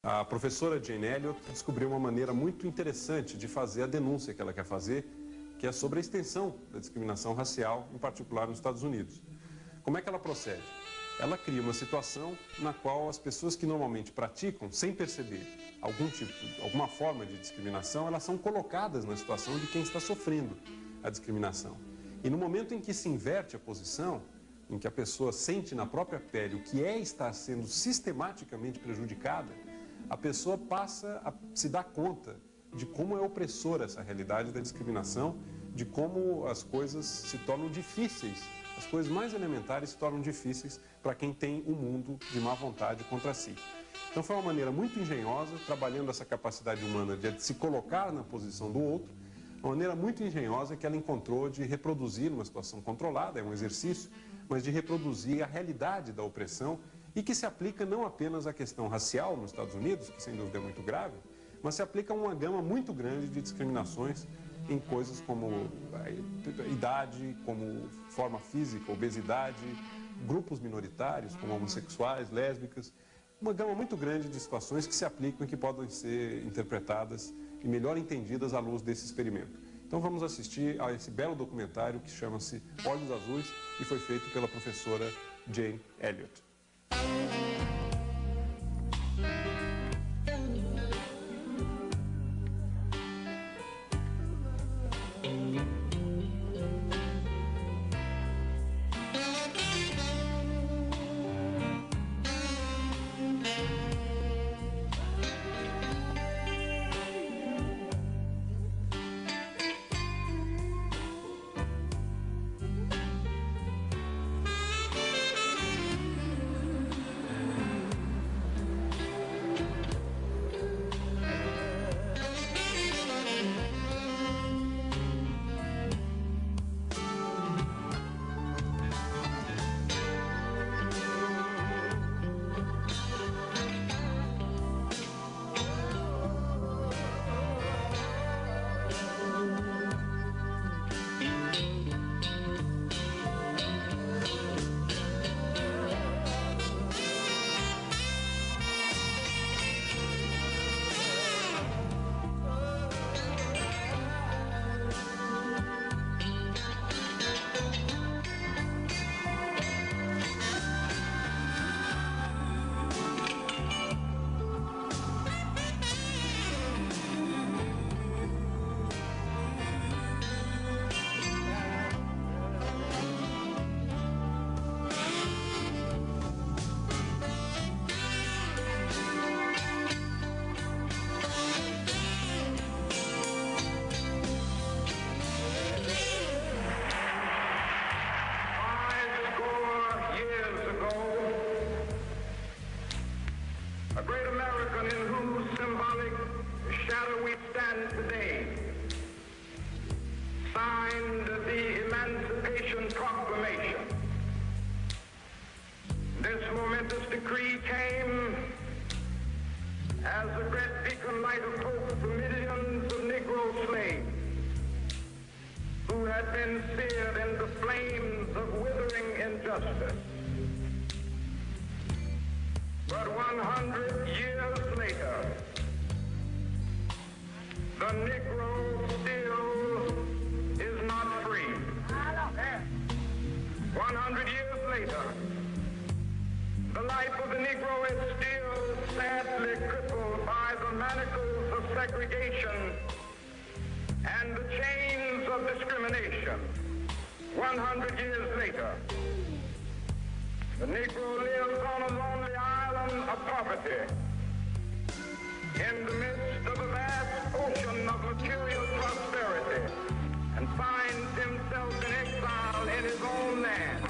A professora Jane Elliott descobriu uma maneira muito interessante de fazer a denúncia que ela quer fazer, que é sobre a extensão da discriminação racial, em particular nos Estados Unidos. Como é que ela procede? Ela cria uma situação na qual as pessoas que normalmente praticam, sem perceber alguma forma de discriminação, elas são colocadas na situação de quem está sofrendo a discriminação. E no momento em que se inverte a posição, em que a pessoa sente na própria pele o que é estar sendo sistematicamente prejudicada, a pessoa passa a se dar conta de como é opressora essa realidade da discriminação, de como as coisas se tornam difíceis, as coisas mais elementares se tornam difíceis para quem tem um mundo de má vontade contra si. Então foi uma maneira muito engenhosa, trabalhando essa capacidade humana de se colocar na posição do outro, uma maneira muito engenhosa que ela encontrou de reproduzir numa situação controlada, é um exercício, mas de reproduzir a realidade da opressão e que se aplica não apenas à questão racial nos Estados Unidos, que sem dúvida é muito grave, mas se aplica a uma gama muito grande de discriminações em coisas como idade, como forma física, obesidade, grupos minoritários, como homossexuais, lésbicas, uma gama muito grande de situações que se aplicam e que podem ser interpretadas e melhor entendidas à luz desse experimento. Então vamos assistir a esse belo documentário que chama-se Olhos, Azuis e foi feito pela professora Jane Elliott. Decree came as a great beacon light of hope for millions of Negro slaves who had been seared in the flames of withering injustice. But 100 years later, the Negro still is not free. 100 years later, the life of the Negro is still sadly crippled by the manacles of segregation and the chains of discrimination. 100 years later, the Negro lives on a lonely island of poverty in the midst of a vast ocean of material prosperity and finds himself in exile in his own land.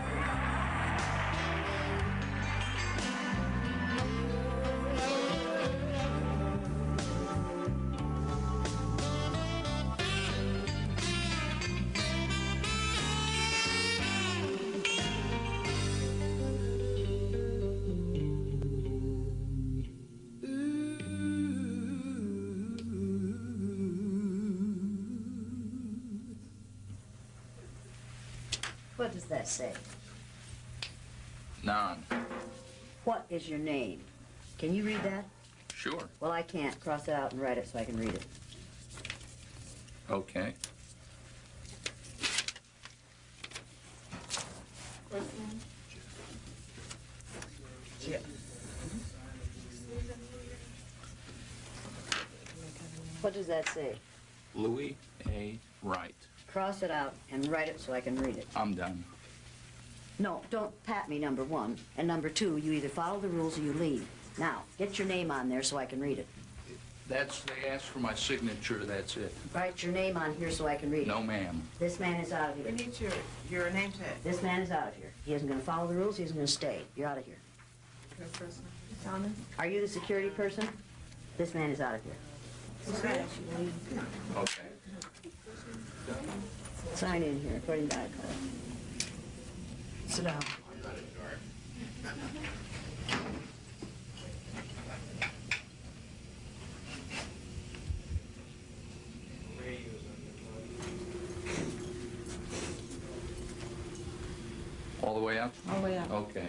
What does that say? None. What is your name? Can you read that? Sure. Well, I can't. Cross it out and write it so I can read it. Okay. What does that say? Louis A. Wright. Cross it out and write it so I can read it. I'm done. No, don't pat me, number one. And number two, you either follow the rules or you leave. Now, get your name on there so I can read it. They asked for my signature, that's it. Write your name on here so I can read it. No, ma'am. This man is out of here. We need your name tag. This man is out of here. He isn't going to follow the rules. He isn't going to stay. You're out of here. Your first name. Thomas? Are you the security person? This man is out of here. Okay. Sign in here, according to iCard. Sit down. All the way up? All the way up. Okay.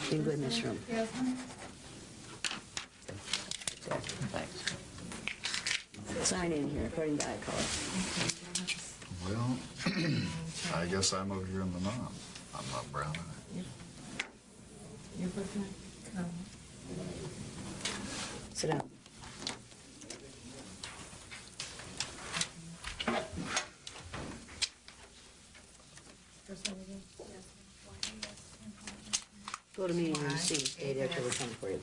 You can go in this room. Yes, ma'am. Thanks. Sign in here, according to iCard. Well, I guess I'm over here in the nom. I'm not Brown. Your first name? Sit down. Go to meeting room C. Stay there till we come for you.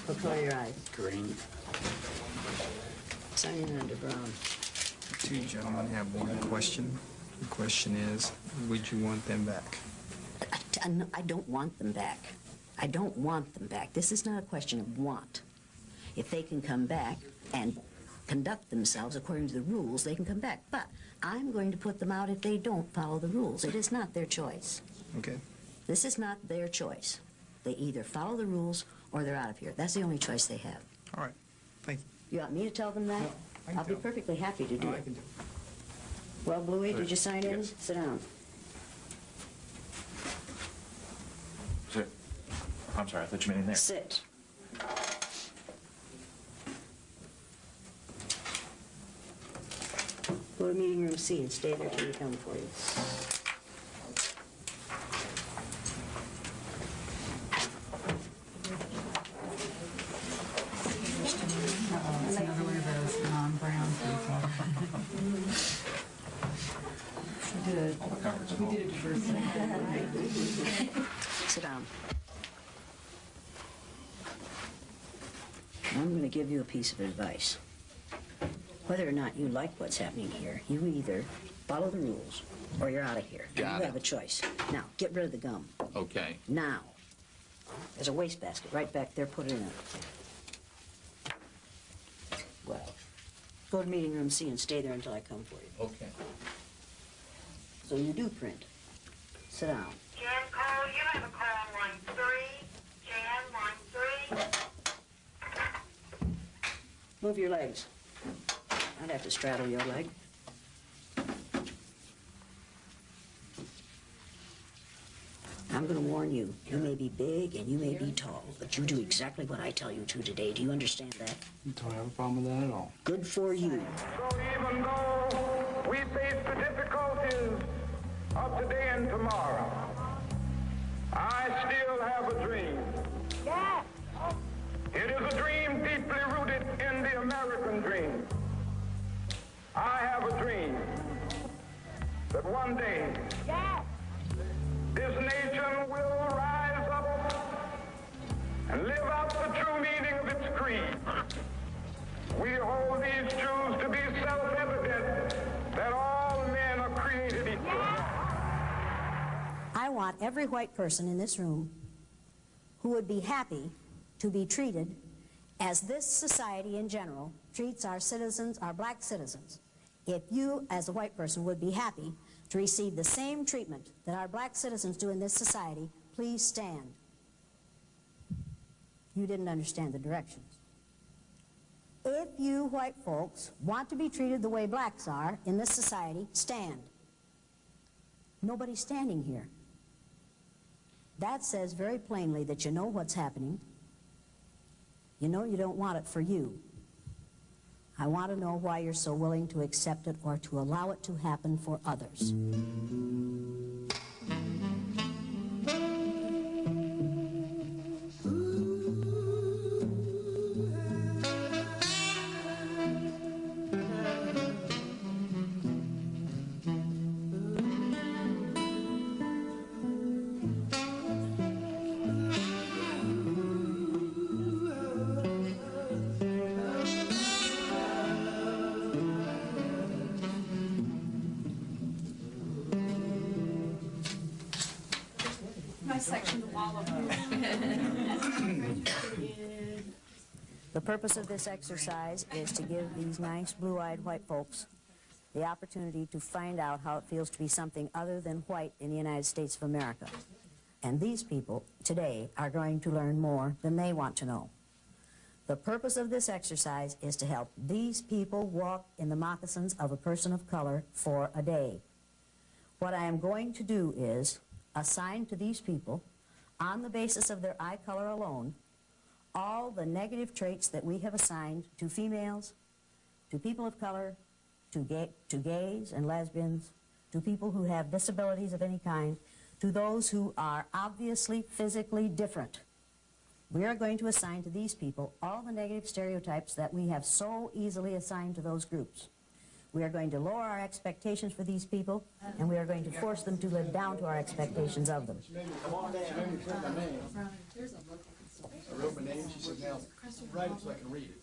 Look out of your eyes. Green. Sign in under Brown. Two gentlemen have one question. The question is, would you want them back? I don't want them back. I don't want them back. This is not a question of want. If they can come back and conduct themselves according to the rules, they can come back. But I'm going to put them out if they don't follow the rules. It is not their choice. Okay. This is not their choice. They either follow the rules or they're out of here. That's the only choice they have. All right. Thank you. You want me to tell them that? No, I can I'll be tell. perfectly happy to do No, I it. can do it. Well, Bluey, did you sign in? Yes. Sit down. I'm sorry, I thought you meant in there. Sit. Go to meeting room C and stay there till we come for you. It's another one of those non-brown people. We did it first. Sit down. I'm going to give you a piece of advice. Whether or not you like what's happening here, you either follow the rules or you're out of here. Got You it. have a choice. Now, get rid of the gum. Okay. Now. There's a wastebasket right back there. Put it in it. Well, go to meeting room C and stay there until I come for you. Okay. So you do print. Sit down. Jan Cole, you have a call on line 3. Jan, line 3. Move your legs. I'd have to straddle your leg. I'm going to warn you. You may be big and you may be tall, but you do exactly what I tell you to today. Do you understand that? Don't have a problem with that at all. Good for you. So even though we face the difficulties of today and tomorrow, I still have a dream. Yes. It is a dream deeply rooted in the American dream. I have a dream that one day Yes. this nation will rise up and live out the true meaning of its creed. We hold these truths to be self-evident that all men are created equal. I want every white person in this room who would be happy to be treated as this society in general treats our citizens, our black citizens. If you, as a white person, would be happy to receive the same treatment that our black citizens do in this society, please stand. You didn't understand the directions. If you white folks want to be treated the way blacks are in this society, stand. Nobody's standing here. That says very plainly that you know what's happening. You know you don't want it for you. I want to know why you're so willing to accept it or to allow it to happen for others. The purpose of this exercise is to give these nice blue-eyed white folks the opportunity to find out how it feels to be something other than white in the United States of America. And these people today are going to learn more than they want to know. The purpose of this exercise is to help these people walk in the moccasins of a person of color for a day. What I am going to do is assign to these people, on the basis of their eye color alone, all the negative traits that we have assigned to females, to people of color, to gays and lesbians, to people who have disabilities of any kind, to those who are obviously physically different. We are going to assign to these people all the negative stereotypes that we have so easily assigned to those groups. We are going to lower our expectations for these people, and we are going to force them to live down to our expectations of them. I wrote my name. She said, now, write it so I can read it.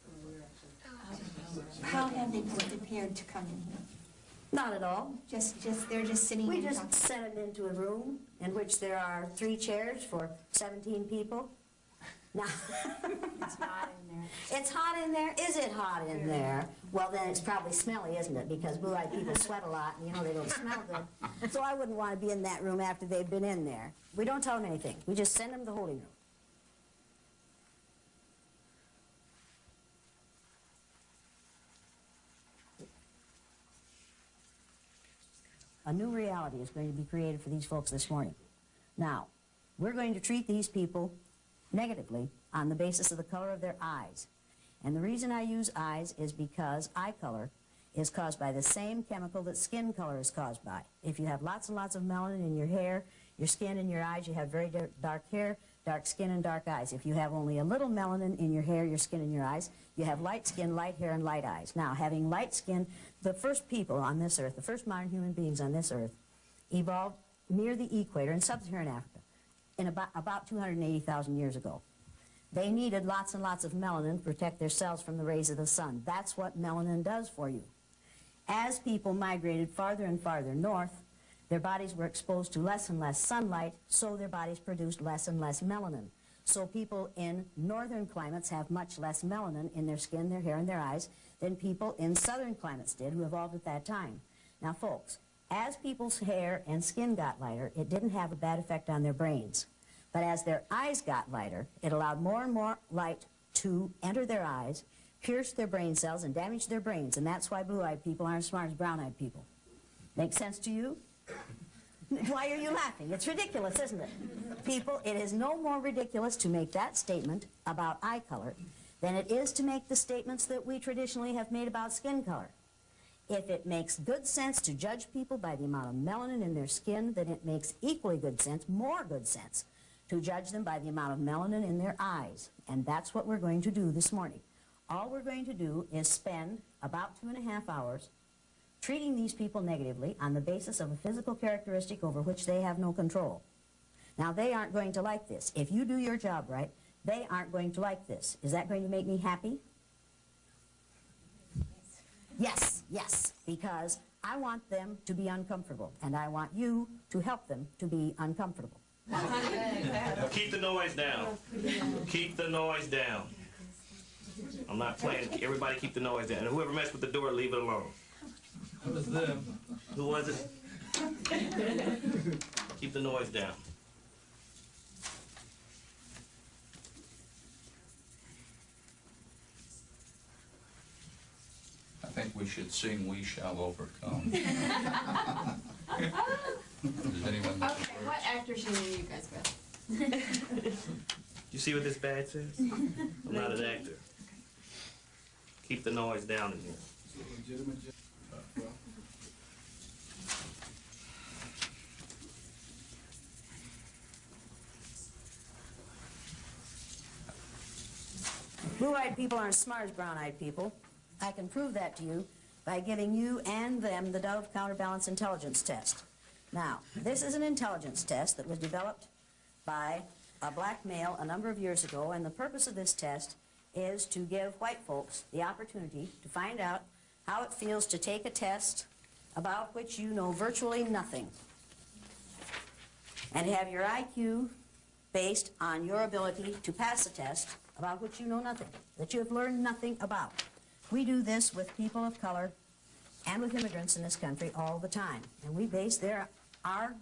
How have they been prepared to come in here? Not at all. They're just sitting. We just sent them into a room in which there are 3 chairs for 17 people. Now, It's hot in there. it's hot in there. Is it hot in there? Well, then it's probably smelly, isn't it? Because blue-eyed people sweat a lot, and you know they don't smell good. So I wouldn't want to be in that room after they've been in there. We don't tell them anything. We just send them to the holding room. A new reality is going to be created for these folks this morning. Now, we're going to treat these people negatively on the basis of the color of their eyes. And the reason I use eyes is because eye color is caused by the same chemical that skin color is caused by. If you have lots and lots of melanin in your hair, your skin, and your eyes, you have very dark hair, dark skin, and dark eyes. If you have only a little melanin in your hair, your skin, and your eyes, you have light skin, light hair, and light eyes. Now, having light skin, the first people on this earth, the first modern human beings on this earth, evolved near the equator in sub-Saharan Africa in about 280,000 years ago. They needed lots and lots of melanin to protect their cells from the rays of the sun. That's what melanin does for you. As people migrated farther and farther north, their bodies were exposed to less and less sunlight, so their bodies produced less and less melanin. So people in northern climates have much less melanin in their skin, their hair, and their eyes than people in southern climates did who evolved at that time. Now, folks, as people's hair and skin got lighter, it didn't have a bad effect on their brains. But as their eyes got lighter, it allowed more and more light to enter their eyes, pierce their brain cells, and damage their brains. And that's why blue-eyed people aren't as smart as brown-eyed people. Make sense to you? Why are you laughing? It's ridiculous, isn't it? People, it is no more ridiculous to make that statement about eye color than it is to make the statements that we traditionally have made about skin color. If it makes good sense to judge people by the amount of melanin in their skin, then it makes equally good sense, more good sense, to judge them by the amount of melanin in their eyes. And that's what we're going to do this morning. All we're going to do is spend about 2.5 hours treating these people negatively on the basis of a physical characteristic over which they have no control. Now, they aren't going to like this. If you do your job right, they aren't going to like this. Is that going to make me happy? Yes, yes, because I want them to be uncomfortable, and I want you to help them to be uncomfortable. Keep the noise down. Keep the noise down. I'm not playing. Everybody keep the noise down. And whoever messed with the door, leave it alone. It was them. Who was it? Keep the noise down. should sing "We Shall Overcome." Does anyone? Okay, what actors do you guys got? You see what this badge says? I'm not an actor. Keep the noise down in here. Blue-eyed people aren't as smart as brown-eyed people. I can prove that to you by giving you and them the Dove Counterbalance Intelligence Test. Now, this is an intelligence test that was developed by a black male a number of years ago, and the purpose of this test is to give white folks the opportunity to find out how it feels to take a test about which you know virtually nothing, and have your IQ based on your ability to pass a test about which you know nothing, that you have learned nothing about. We do this with people of color and with immigrants in this country all the time, and we base our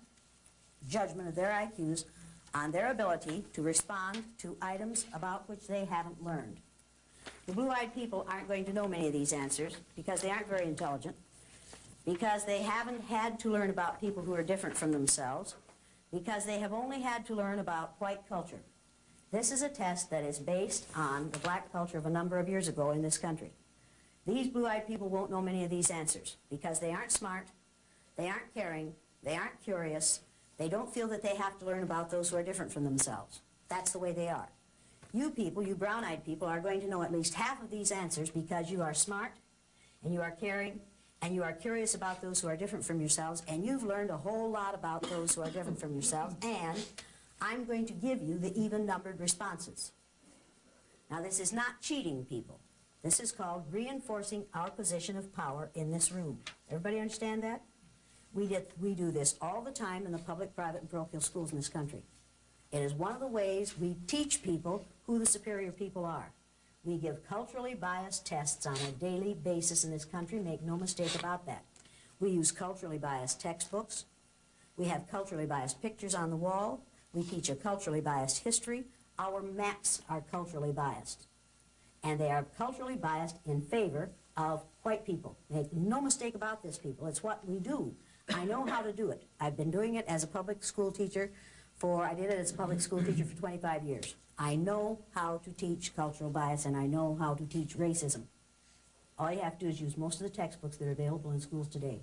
judgment of their IQs on their ability to respond to items about which they haven't learned. The blue-eyed people aren't going to know many of these answers because they aren't very intelligent, because they haven't had to learn about people who are different from themselves, because they have only had to learn about white culture. This is a test that is based on the black culture of a number of years ago in this country. These blue-eyed people won't know many of these answers because they aren't smart, they aren't caring, they aren't curious, they don't feel that they have to learn about those who are different from themselves. That's the way they are. You people, you brown-eyed people, are going to know at least half of these answers because you are smart, and you are caring, and you are curious about those who are different from yourselves, and you've learned a whole lot about those who are different from yourselves, and I'm going to give you the even-numbered responses. Now, this is not cheating, people. This is called reinforcing our position of power in this room. Everybody understand that? We do this all the time in the public, private, and parochial schools in this country. It is one of the ways we teach people who the superior people are. We give culturally biased tests on a daily basis in this country, make no mistake about that. We use culturally biased textbooks. We have culturally biased pictures on the wall. We teach a culturally biased history. Our maps are culturally biased. And they are culturally biased in favor of white people. Make no mistake about this, people. It's what we do. I know how to do it. I've been doing it as a public school teacher I did it as a public school teacher for 25 years. I know how to teach cultural bias, and I know how to teach racism. All you have to do is use most of the textbooks that are available in schools today.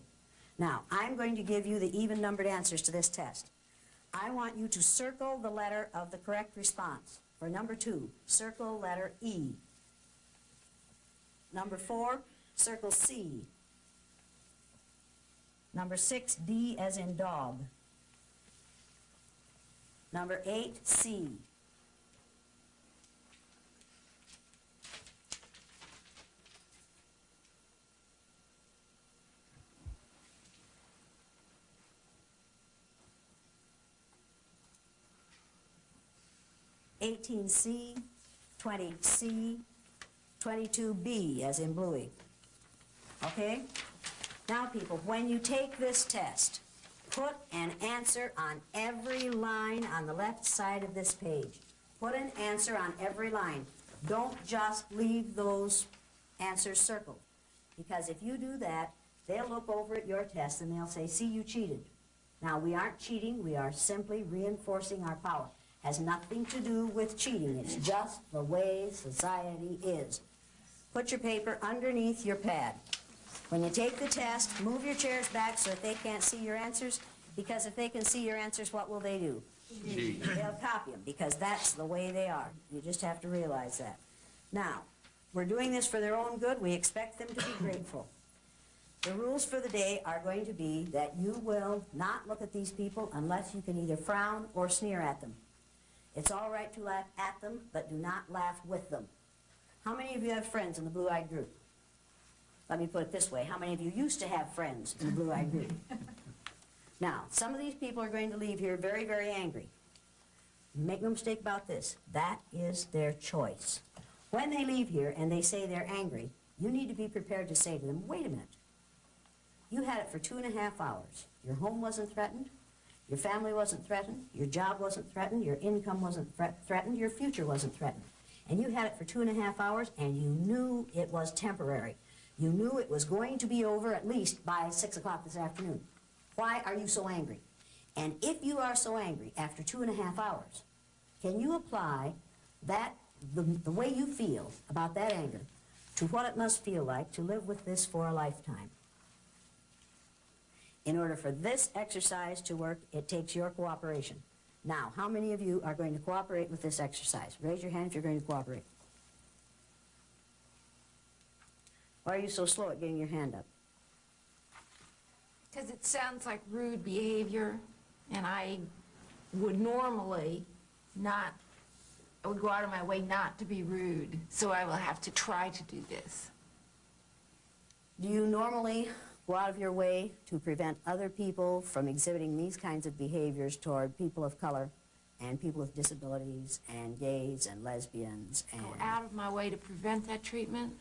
Now, I'm going to give you the even-numbered answers to this test. I want you to circle the letter of the correct response. For number 2, circle letter E. Number 4, circle C. Number 6, D as in dog. Number 8, C. C, 20C, 22B as in Bluey. Okay? Now, people, when you take this test, put an answer on every line on the left side of this page. Put an answer on every line. Don't just leave those answers circled. Because if you do that, they'll look over at your test and they'll say, see, you cheated. Now, we aren't cheating. We are simply reinforcing our power. Has nothing to do with cheating. It's just the way society is. Put your paper underneath your pad. When you take the test, move your chairs back so that they can't see your answers, because if they can see your answers, what will they do? They'll copy them, because that's the way they are. You just have to realize that. Now, we're doing this for their own good. We expect them to be grateful. The rules for the day are going to be that you will not look at these people unless you can either frown or sneer at them. It's all right to laugh at them, but do not laugh with them. How many of you have friends in the blue-eyed group? Let me put it this way. How many of you used to have friends in the blue-eyed group? Now, some of these people are going to leave here very, very angry. Make no mistake about this. That is their choice. When they leave here and they say they're angry, you need to be prepared to say to them, wait a minute. You had it for 2.5 hours. Your home wasn't threatened. Your family wasn't threatened. Your job wasn't threatened. Your income wasn't threatened. Your future wasn't threatened. And you had it for 2.5 hours, and you knew it was temporary. You knew it was going to be over at least by 6 o'clock this afternoon. Why are you so angry? And if you are so angry after 2.5 hours, can you apply that, the way you feel about that anger, to what it must feel like to live with this for a lifetime? In order for this exercise to work, it takes your cooperation. Now, how many of you are going to cooperate with this exercise? Raise your hand if you're going to cooperate. Why are you so slow at getting your hand up? Because it sounds like rude behavior, and I would normally not, I would go out of my way not to be rude, so I will have to try to do this. Do you normally go out of your way to prevent other people from exhibiting these kinds of behaviors toward people of color and people with disabilities and gays and lesbians and... Go out of my way to prevent that treatment?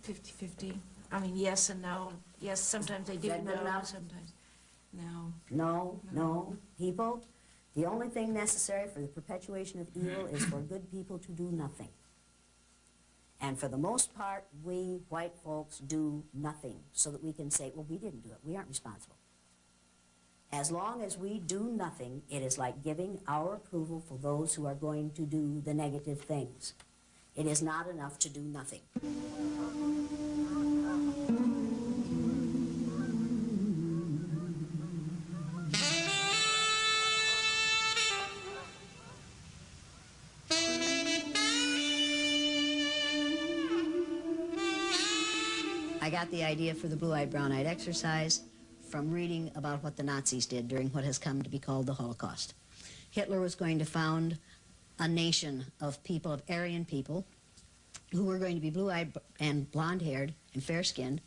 50-50. I mean, yes and no. Yes, sometimes they do, no, sometimes no. No, no. People, the only thing necessary for the perpetuation of evil is for good people to do nothing. And for the most part, we white folks do nothing so that we can say, well, we didn't do it. We aren't responsible. As long as we do nothing, it is like giving our approval for those who are going to do the negative things. It is not enough to do nothing. I got the idea for the blue-eyed, brown-eyed exercise from reading about what the Nazis did during what has come to be called the Holocaust. Hitler was going to found a nation of people, of Aryan people, who were going to be blue-eyed and blonde-haired and fair-skinned,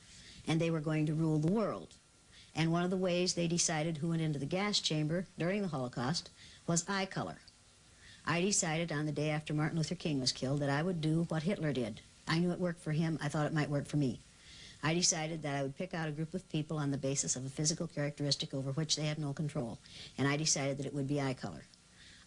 and they were going to rule the world. And one of the ways they decided who went into the gas chamber during the Holocaust was eye color. I decided on the day after Martin Luther King was killed that I would do what Hitler did. I knew it worked for him. I thought it might work for me. I decided that I would pick out a group of people on the basis of a physical characteristic over which they had no control, and I decided that it would be eye color.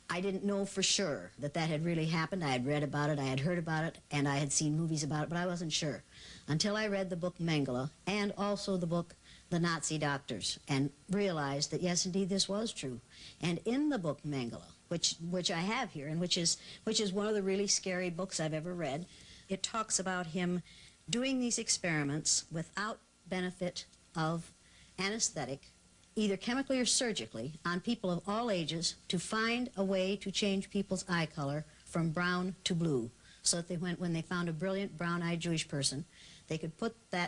I didn't know for sure that that had really happened. I had read about it, I had heard about it, and I had seen movies about it, but I wasn't sure until I read the book Mengele and also the book The Nazi Doctors, and realized that yes, indeed, this was true. And in the book Mengele, which I have here, and which is one of the really scary books I've ever read, it talks about him doing these experiments without benefit of anesthetic, either chemically or surgically, on people of all ages to find a way to change people's eye color from brown to blue, so that when they found a brilliant brown-eyed Jewish person, they could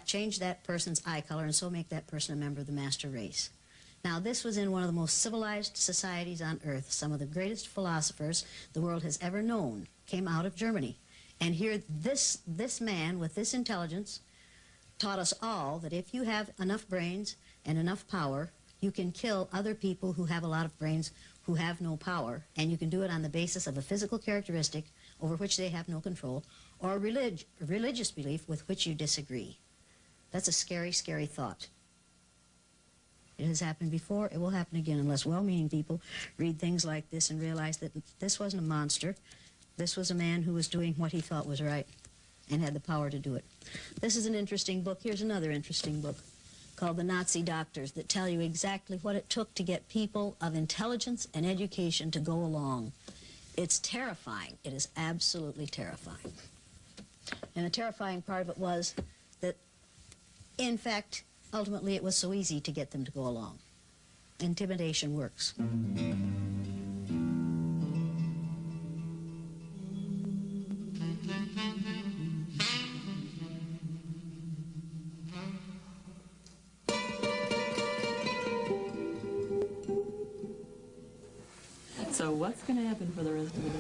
change that person's eye color and so make that person a member of the master race. Now, this was in one of the most civilized societies on earth. Some of the greatest philosophers the world has ever known came out of Germany. And here, this man with this intelligence taught us all that if you have enough brains and enough power, you can kill other people who have a lot of brains who have no power, and you can do it on the basis of a physical characteristic over which they have no control, or a religious belief with which you disagree. That's a scary, scary thought. It has happened before, it will happen again, unless well-meaning people read things like this and realize that this wasn't a monster. This was a man who was doing what he thought was right and had the power to do it. This is an interesting book. Here's another interesting book called The Nazi Doctors that tell you exactly what it took to get people of intelligence and education to go along. It's terrifying. It is absolutely terrifying. And the terrifying part of it was that, in fact, ultimately it was so easy to get them to go along. Intimidation works. So what's going to happen for the rest of the day?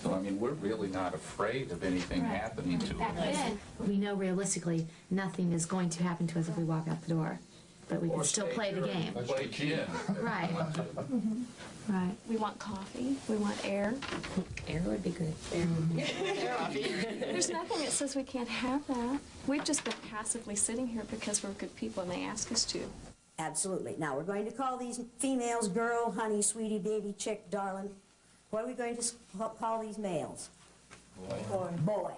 So, I mean, we're really not afraid of anything happening to us. We know realistically nothing is going to happen to us if we walk out the door, but we can still play the game. Play gin. Right. Right. We want coffee. We want air. Air would be good. There's nothing that says we can't have that. We've just been passively sitting here because we're good people and they ask us to. Absolutely. Now, we're going to call these females girl, honey, sweetie, baby, chick, darling. What are we going to call these males? Boy. Boy.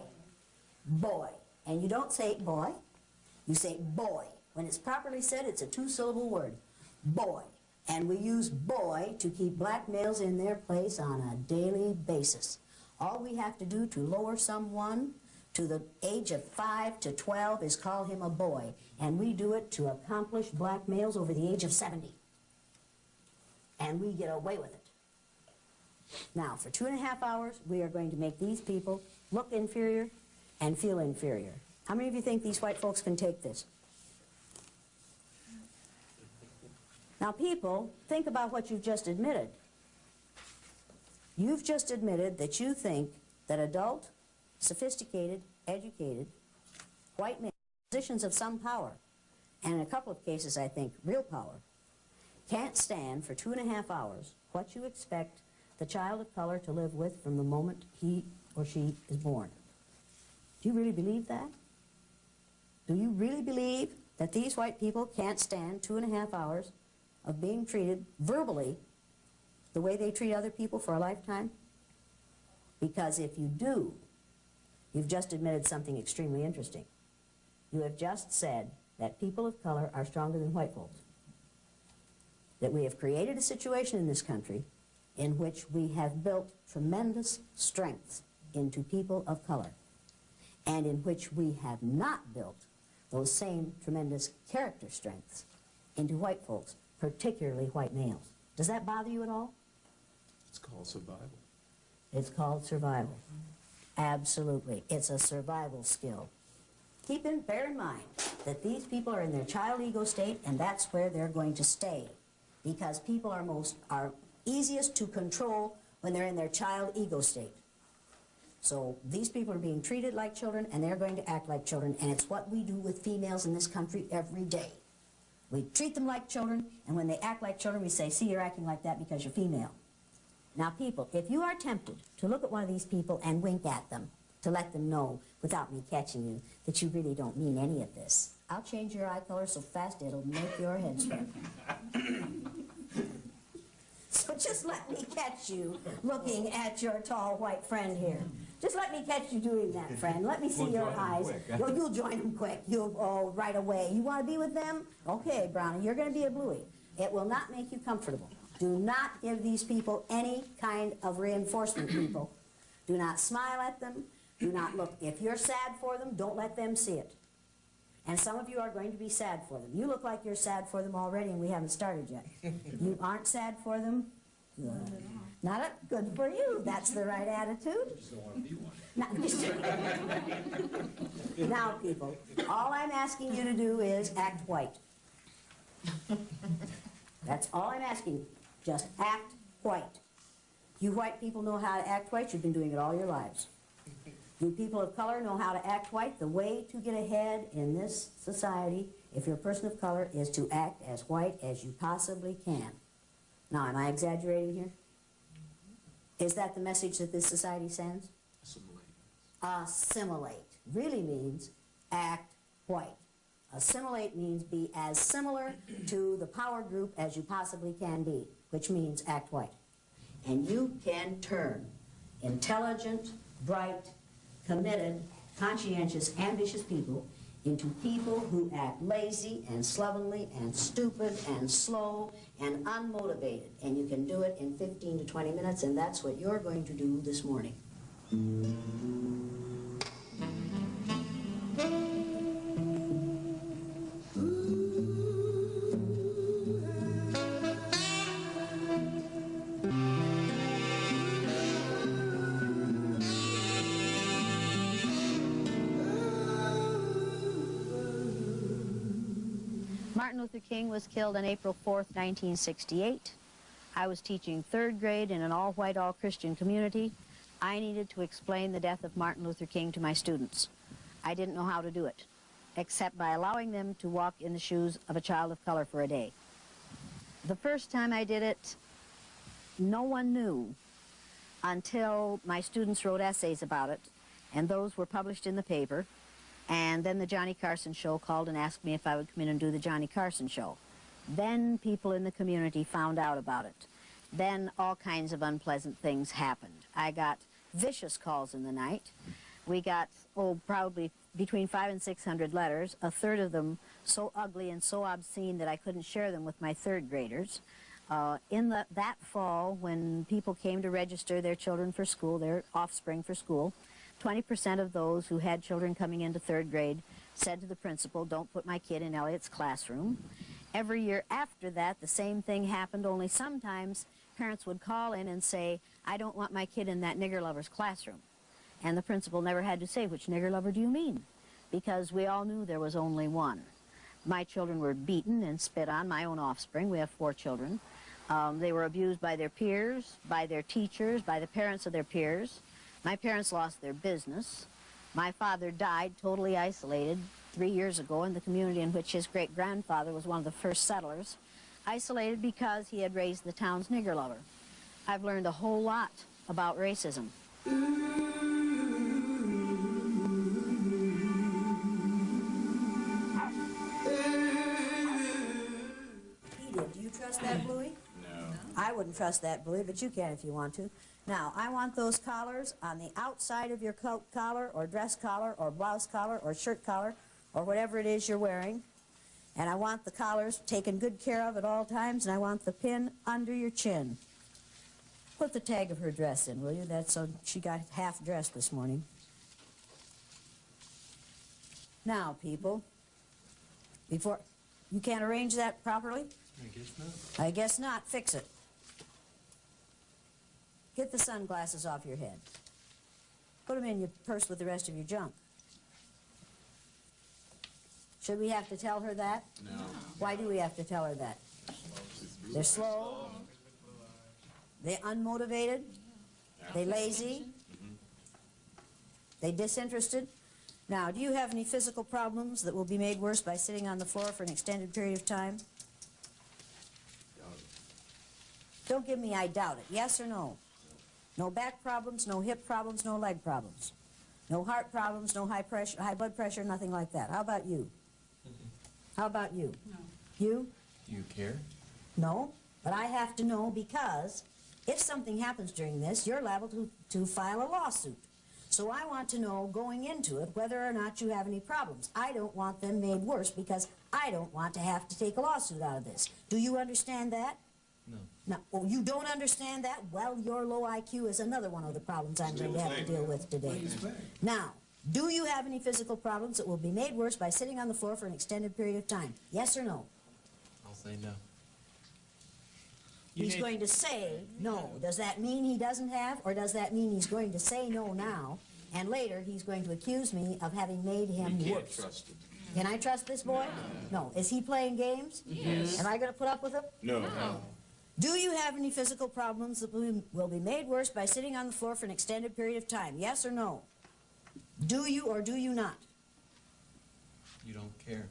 Boy. And you don't say boy, you say boy. When it's properly said, it's a two-syllable word. Boy. And we use boy to keep black males in their place on a daily basis. All we have to do to lower someone to the age of 5 to 12 is call him a boy. And we do it to accomplished black males over the age of 70. And we get away with it. Now, for 2.5 hours, we are going to make these people look inferior and feel inferior. How many of you think these white folks can take this? Now, people, think about what you've just admitted. You've just admitted that you think that adult, sophisticated, educated, white men, positions of some power, and in a couple of cases, I think, real power, can't stand for 2.5 hours what you expect the child of color to live with from the moment he or she is born. Do you really believe that? Do you really believe that these white people can't stand 2.5 hours of being treated verbally the way they treat other people for a lifetime? Because if you do, you've just admitted something extremely interesting. You have just said that people of color are stronger than white folks. That we have created a situation in this country in which we have built tremendous strengths into people of color, and in which we have not built those same tremendous character strengths into white folks, particularly white males. Does that bother you at all? It's called survival. It's called survival. Absolutely. It's a survival skill. Bear in mind that these people are in their child ego state, and that's where they're going to stay, because people are easiest to control when they're in their child ego state. So these people are being treated like children, and they're going to act like children, and it's what we do with females in this country every day. We treat them like children, and when they act like children, we say, see, you're acting like that because you're female. Now, people, if you are tempted to look at one of these people and wink at them, to let them know, without me catching you, that you really don't mean any of this, I'll change your eye color so fast it'll make your head swim. So just let me catch you looking at your tall white friend here. Just let me catch you doing that, friend. Let me see your eyes. You'll join them quick. Right away. You want to be with them? Okay, Brownie, you're going to be a bluey. It will not make you comfortable. Do not give these people any kind of reinforcement, people. Do not smile at them. Do not look. If you're sad for them, don't let them see it. And some of you are going to be sad for them. You look like you're sad for them already, and we haven't started yet. You aren't sad for them? Good. Good for you. That's the right attitude. Now, people, all I'm asking you to do is act white. That's all I'm asking. Just act white. You white people know how to act white. You've been doing it all your lives. You people of color know how to act white. The way to get ahead in this society, if you're a person of color, is to act as white as you possibly can. Now, am I exaggerating here? Is that the message that this society sends? Assimilate. Assimilate really means act white. Assimilate means be as similar to the power group as you possibly can be, which means act white. And you can turn intelligent, bright, committed, conscientious, ambitious people into people who act lazy and slovenly and stupid and slow and unmotivated. And you can do it in 15 to 20 minutes, and that's what you're going to do this morning. Martin Luther King was killed on April 4th, 1968. I was teaching 3rd grade in an all-white, all-Christian community. I needed to explain the death of Martin Luther King to my students. I didn't know how to do it, except by allowing them to walk in the shoes of a child of color for a day. The first time I did it, no one knew until my students wrote essays about it, and those were published in the paper. And then the Johnny Carson show called and asked me if I would come in and do the Johnny Carson show. Then people in the community found out about it. then all kinds of unpleasant things happened. I got vicious calls in the night. We got, probably between 500 and 600 letters, a third of them so ugly and so obscene that I couldn't share them with my third graders. That fall, when people came to register their children for school, their offspring for school, 20% of those who had children coming into third grade said to the principal, "Don't put my kid in Elliot's classroom." Every year after that, the same thing happened, only sometimes parents would call in and say, "I don't want my kid in that nigger lover's classroom." And the principal never had to say, "Which nigger lover do you mean?" Because we all knew there was only one. My children were beaten and spit on, my own offspring. We have 4 children. They were abused by their peers, by their teachers, by the parents of their peers. My parents lost their business. My father died totally isolated 3 years ago in the community in which his great-grandfather was one of the first settlers, isolated because he had raised the town's nigger lover. I've learned a whole lot about racism. Do you trust that, Bluey? No. I wouldn't trust that, Bluey, but you can if you want to. Now, I want those collars on the outside of your coat collar or dress collar or blouse collar or shirt collar or whatever it is you're wearing. And I want the collars taken good care of at all times, and I want the pin under your chin. Put the tag of her dress in, will you? That's so she got half dressed this morning. Now, people, before... You can't arrange that properly? I guess not. I guess not. Fix it. Get the sunglasses off your head. Put them in your purse with the rest of your junk. Should we have to tell her that? No. Why do we have to tell her that? They're slow. They're unmotivated. They're lazy. They're disinterested. Now, do you have any physical problems that will be made worse by sitting on the floor for an extended period of time? Don't give me I doubt it. Yes or no? No back problems, no hip problems, no leg problems. No heart problems, no high blood pressure, nothing like that. How about you? How about you? No. You? Do you care? No, but I have to know because if something happens during this, you're liable to file a lawsuit. So I want to know going into it whether or not you have any problems. I don't want them made worse because I don't want to have to take a lawsuit out of this. Do you understand that? No. No. Oh, you don't understand that? Well, your low IQ is another one of the problems I'm going to have to deal with today. Now, do you have any physical problems that will be made worse by sitting on the floor for an extended period of time? Yes or no? I'll say no. He's going to say no. Does that mean he doesn't have, or does that mean he's going to say no now, and later he's going to accuse me of having made him worse? Trust it. Can I trust this boy? No. Is he playing games? Yes. Am I going to put up with him? No. Do you have any physical problems that will be made worse by sitting on the floor for an extended period of time? Yes or no? Do you or do you not? You don't care.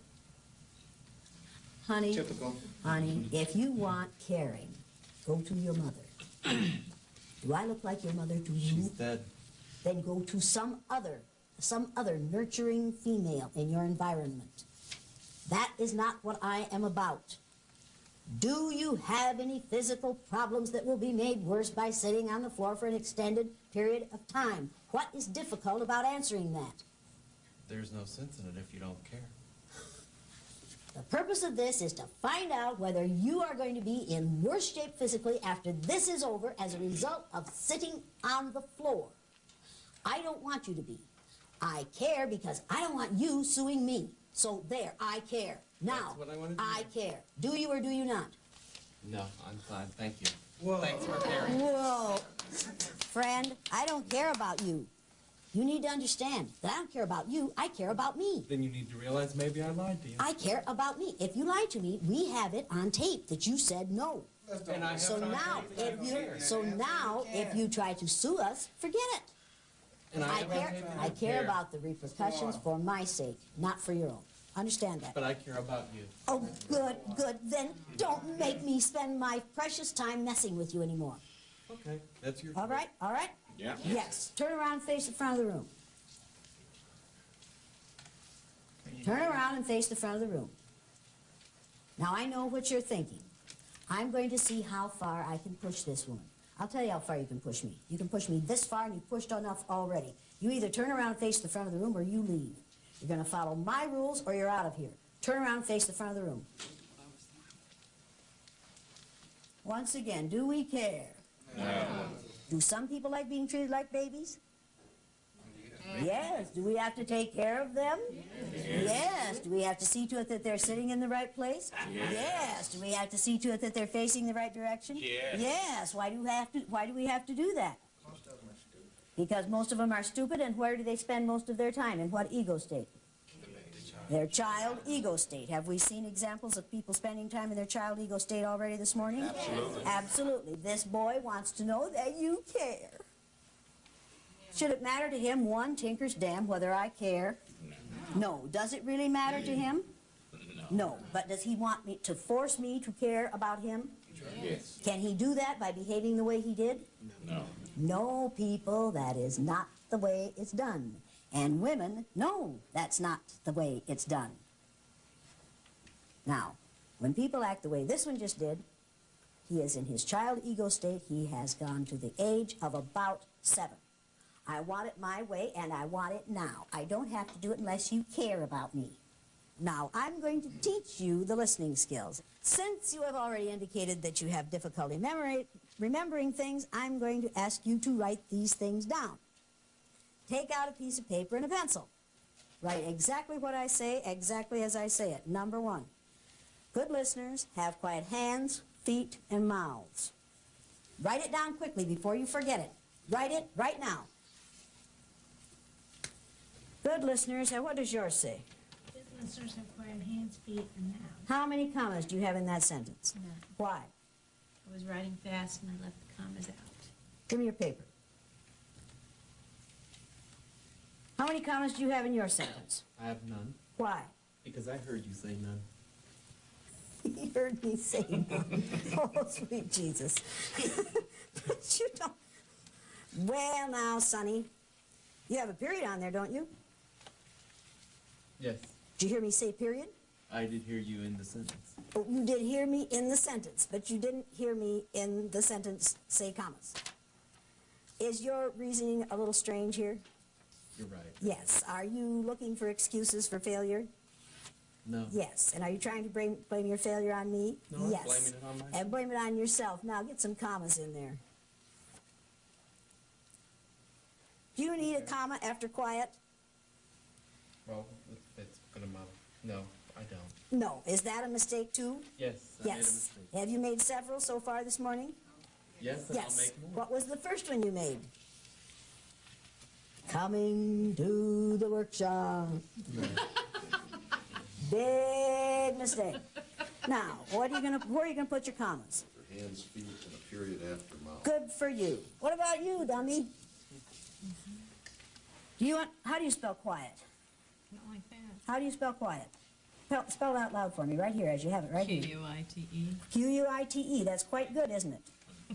Honey, Typical. honey, if you want caring, go to your mother. Do I look like your mother to you? She's dead. Then go to some other nurturing female in your environment. That is not what I am about. Do you have any physical problems that will be made worse by sitting on the floor for an extended period of time? What is difficult about answering that? There's no sense in it if you don't care. The purpose of this is to find out whether you are going to be in worse shape physically after this is over as a result of sitting on the floor. I don't want you to be. I care because I don't want you suing me. So there, I care. Now, That's what I wanted to I care. Do you or do you not? No, I'm fine. Thank you. Whoa. Thanks for caring. Whoa. Friend, I don't care about you. You need to understand that I don't care about you, I care about me. Then you need to realize maybe I lied to you. I care about me. If you lied to me, we have it on tape that you said no. And I So now, if you try to sue us, forget it. And I care about the repercussions for my sake, not for your own. Understand that? But I care about you. Oh, good, good. Then don't make me spend my precious time messing with you anymore. Okay, that's your All right, all right? Yeah. Yes. Turn around and face the front of the room. Turn around and face the front of the room. Now, I know what you're thinking. I'm going to see how far I can push this woman. I'll tell you how far you can push me. You can push me this far, and you've pushed enough already. You either turn around and face the front of the room, or you leave. You're going to follow my rules, or you're out of here. Turn around and face the front of the room. Once again, do we care? No. Do some people like being treated like babies? Yes. Do we have to take care of them? Yes. Do we have to see to it that they're sitting in the right place? Yes. Do we have to see to it that they're facing the right direction? Yes. Why do we have to do that? Because most of them are stupid, and where do they spend most of their time? In what ego state? Their child ego state. Have we seen examples of people spending time in their child ego state already this morning? Absolutely. Absolutely. This boy wants to know that you care. Should it matter to him one tinker's damn whether I care? No. Does it really matter to him? No. But does he want me to force me to care about him? Yes. Can he do that by behaving the way he did? No. No, people, that is not the way it's done. And women, no, that's not the way it's done. Now, when people act the way this one just did, he is in his child ego state. He has gone to the age of about 7. I want it my way, and I want it now. I don't have to do it unless you care about me. Now, I'm going to teach you the listening skills. Since you have already indicated that you have difficulty remembering things, I'm going to ask you to write these things down. Take out a piece of paper and a pencil. Write exactly what I say, exactly as I say it. Number 1, good listeners have quiet hands, feet, and mouths. Write it down quickly before you forget it. Write it right now. Good listeners, and what does yours say? Good listeners have quiet hands, feet, and mouths. How many commas do you have in that sentence? None. Why? I was writing fast and I left the commas out. Give me your paper. How many commas do you have in your sentence? I have none. Why? Because I heard you say none. He heard me say none. Oh, sweet Jesus. But you don't. Well, now, Sonny, you have a period on there, don't you? Yes, Did you hear me say period? I did hear you in the sentence. Oh, you did hear me in the sentence, but you didn't hear me in the sentence say commas. Is your reasoning a little strange here? You're right. Yes. Are you looking for excuses for failure? No. Yes. And are you trying to blame your failure on me? No, yes. I'm blaming it on myself. And blame it on yourself. Now get some commas in there. Do you need a comma after quiet? Well, it's gonna matter. No, I don't. No. Is that a mistake too? Yes, I made a Yes. mistake. Have you made several so far this morning? Yes, and I'll Yes. make more. What was the first one you made? Coming to the workshop. Big mistake. Now, where are you gonna put your commas? For hands, feet, and a period after mouth. Good for you. What about you, dummy? How do you spell quiet? Not like that. How do you spell quiet? Spell it out loud for me, right here, as you have it, right here. Q-U-I-T-E. Q-U-I-T-E. That's quite good, isn't it?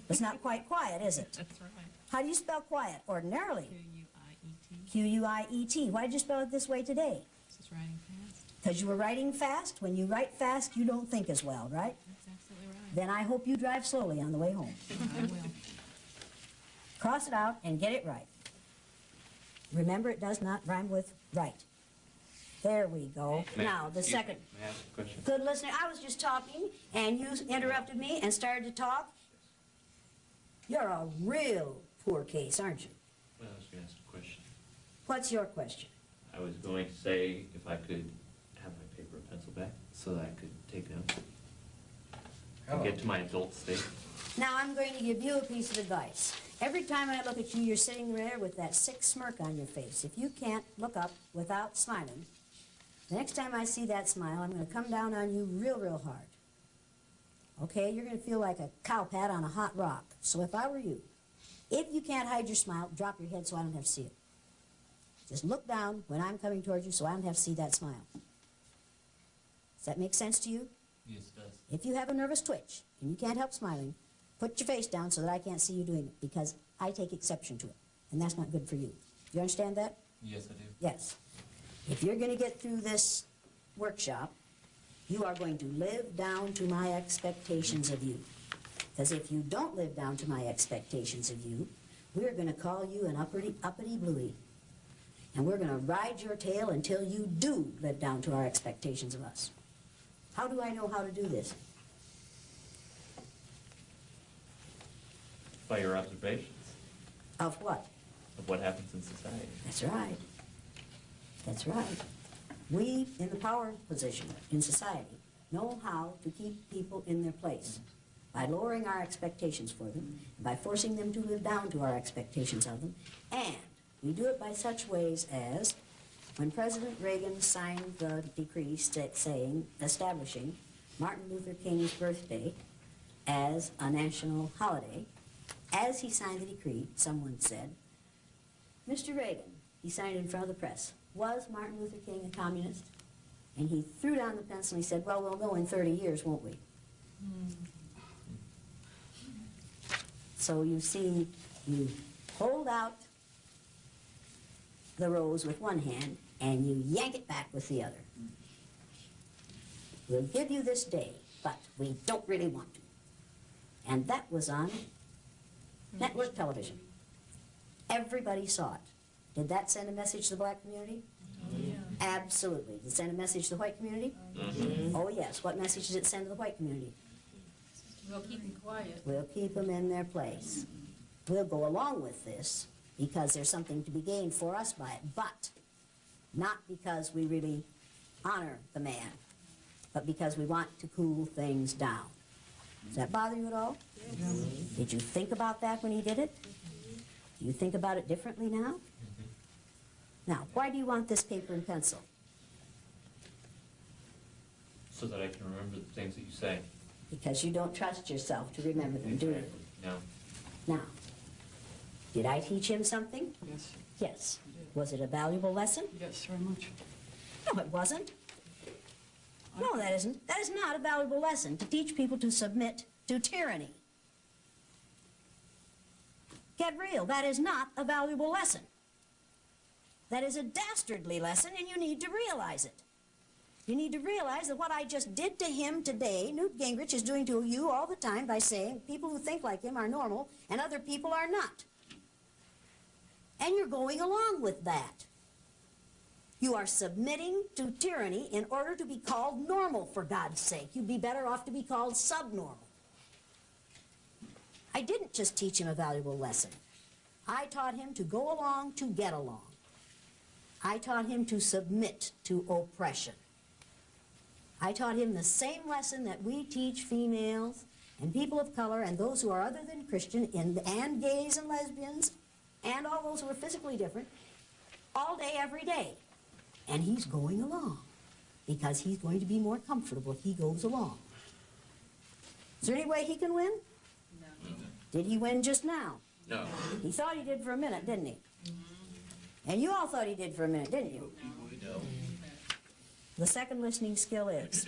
It's not quite quiet, is it? That's right. How do you spell quiet Q-U-I-E-T. ordinarily? Q-U-I-E-T. Why did you spell it this way today? Just writing fast. Because you were writing fast. When you write fast, you don't think as well, right? That's absolutely right. Then I hope you drive slowly on the way home. I will. Cross it out and get it right. Remember, it does not rhyme with right. There we go. Now, the second. May I ask a question? Good listener, I was just talking, and you interrupted me and started to talk. You're a real poor case, aren't you? Well, I was going to ask a question. What's your question? I was going to say if I could have my paper and pencil back so that I could take notes and get to my adult state. Now, I'm going to give you a piece of advice. Every time I look at you, you're sitting there with that sick smirk on your face. If you can't look up without smiling, the next time I see that smile, I'm going to come down on you real, real hard. Okay? You're going to feel like a cow pat on a hot rock. So if I were you, if you can't hide your smile, drop your head so I don't have to see it. Just look down when I'm coming towards you so I don't have to see that smile. Does that make sense to you? Yes, it does. If you have a nervous twitch and you can't help smiling, put your face down so that I can't see you doing it, because I take exception to it, and that's not good for you. You understand that? Yes, I do. Yes. If you're going to get through this workshop, You are going to live down to my expectations of you. Because if you don't live down to my expectations of you, we're going to call you an uppity bluey. And we're going to ride your tail until you do live down to our expectations of us. How do I know how to do this? By your observations. Of what? Of what happens in society. That's right. That's right. We, in the power position in society, know how to keep people in their place by lowering our expectations for them, by forcing them to live down to our expectations of them, and we do it by such ways as when President Reagan signed the decree establishing Martin Luther King's birthday as a national holiday. As he signed the decree, someone said, Mr. Reagan, he signed in front of the press, was Martin Luther King a communist? And he threw down the pencil and he said, well, we'll know in 30 years, won't we? So you see, you hold out the rose with one hand and you yank it back with the other. We'll give you this day, but we don't really want to. And that was on network television. Everybody saw it. Did that send a message to the black community? Yeah. Absolutely. Did it send a message to the white community? Oh yes. What message did it send to the white community? We'll keep them quiet. We'll keep them in their place. We'll go along with this because there's something to be gained for us by it, but not because we really honor the man, but because we want to cool things down. Does that bother you at all? Yes. Did you think about that when he did it? Do you think about it differently now? Now, why do you want this paper and pencil? So that I can remember the things that you say. Because you don't trust yourself to remember them, do you? No. Now, did I teach him something? Yes. Yes. Was it a valuable lesson? Yes, very much. No, it wasn't. No, that isn't. That is not a valuable lesson, to teach people to submit to tyranny. Get real. That is not a valuable lesson. That is a dastardly lesson, and you need to realize it. You need to realize that what I just did to him today, Newt Gingrich is doing to you all the time by saying people who think like him are normal and other people are not. And you're going along with that. You are submitting to tyranny in order to be called normal, for God's sake. You'd be better off to be called subnormal. I didn't just teach him a valuable lesson. I taught him to go along to get along. I taught him to submit to oppression. I taught him the same lesson that we teach females and people of color and those who are other than Christian and gays and lesbians and all those who are physically different all day, every day. And he's going along because he's going to be more comfortable if he goes along. Is there any way he can win? No. Did he win just now? No. He thought he did for a minute, didn't he? And you all thought he did for a minute, didn't you? No. The second listening skill is,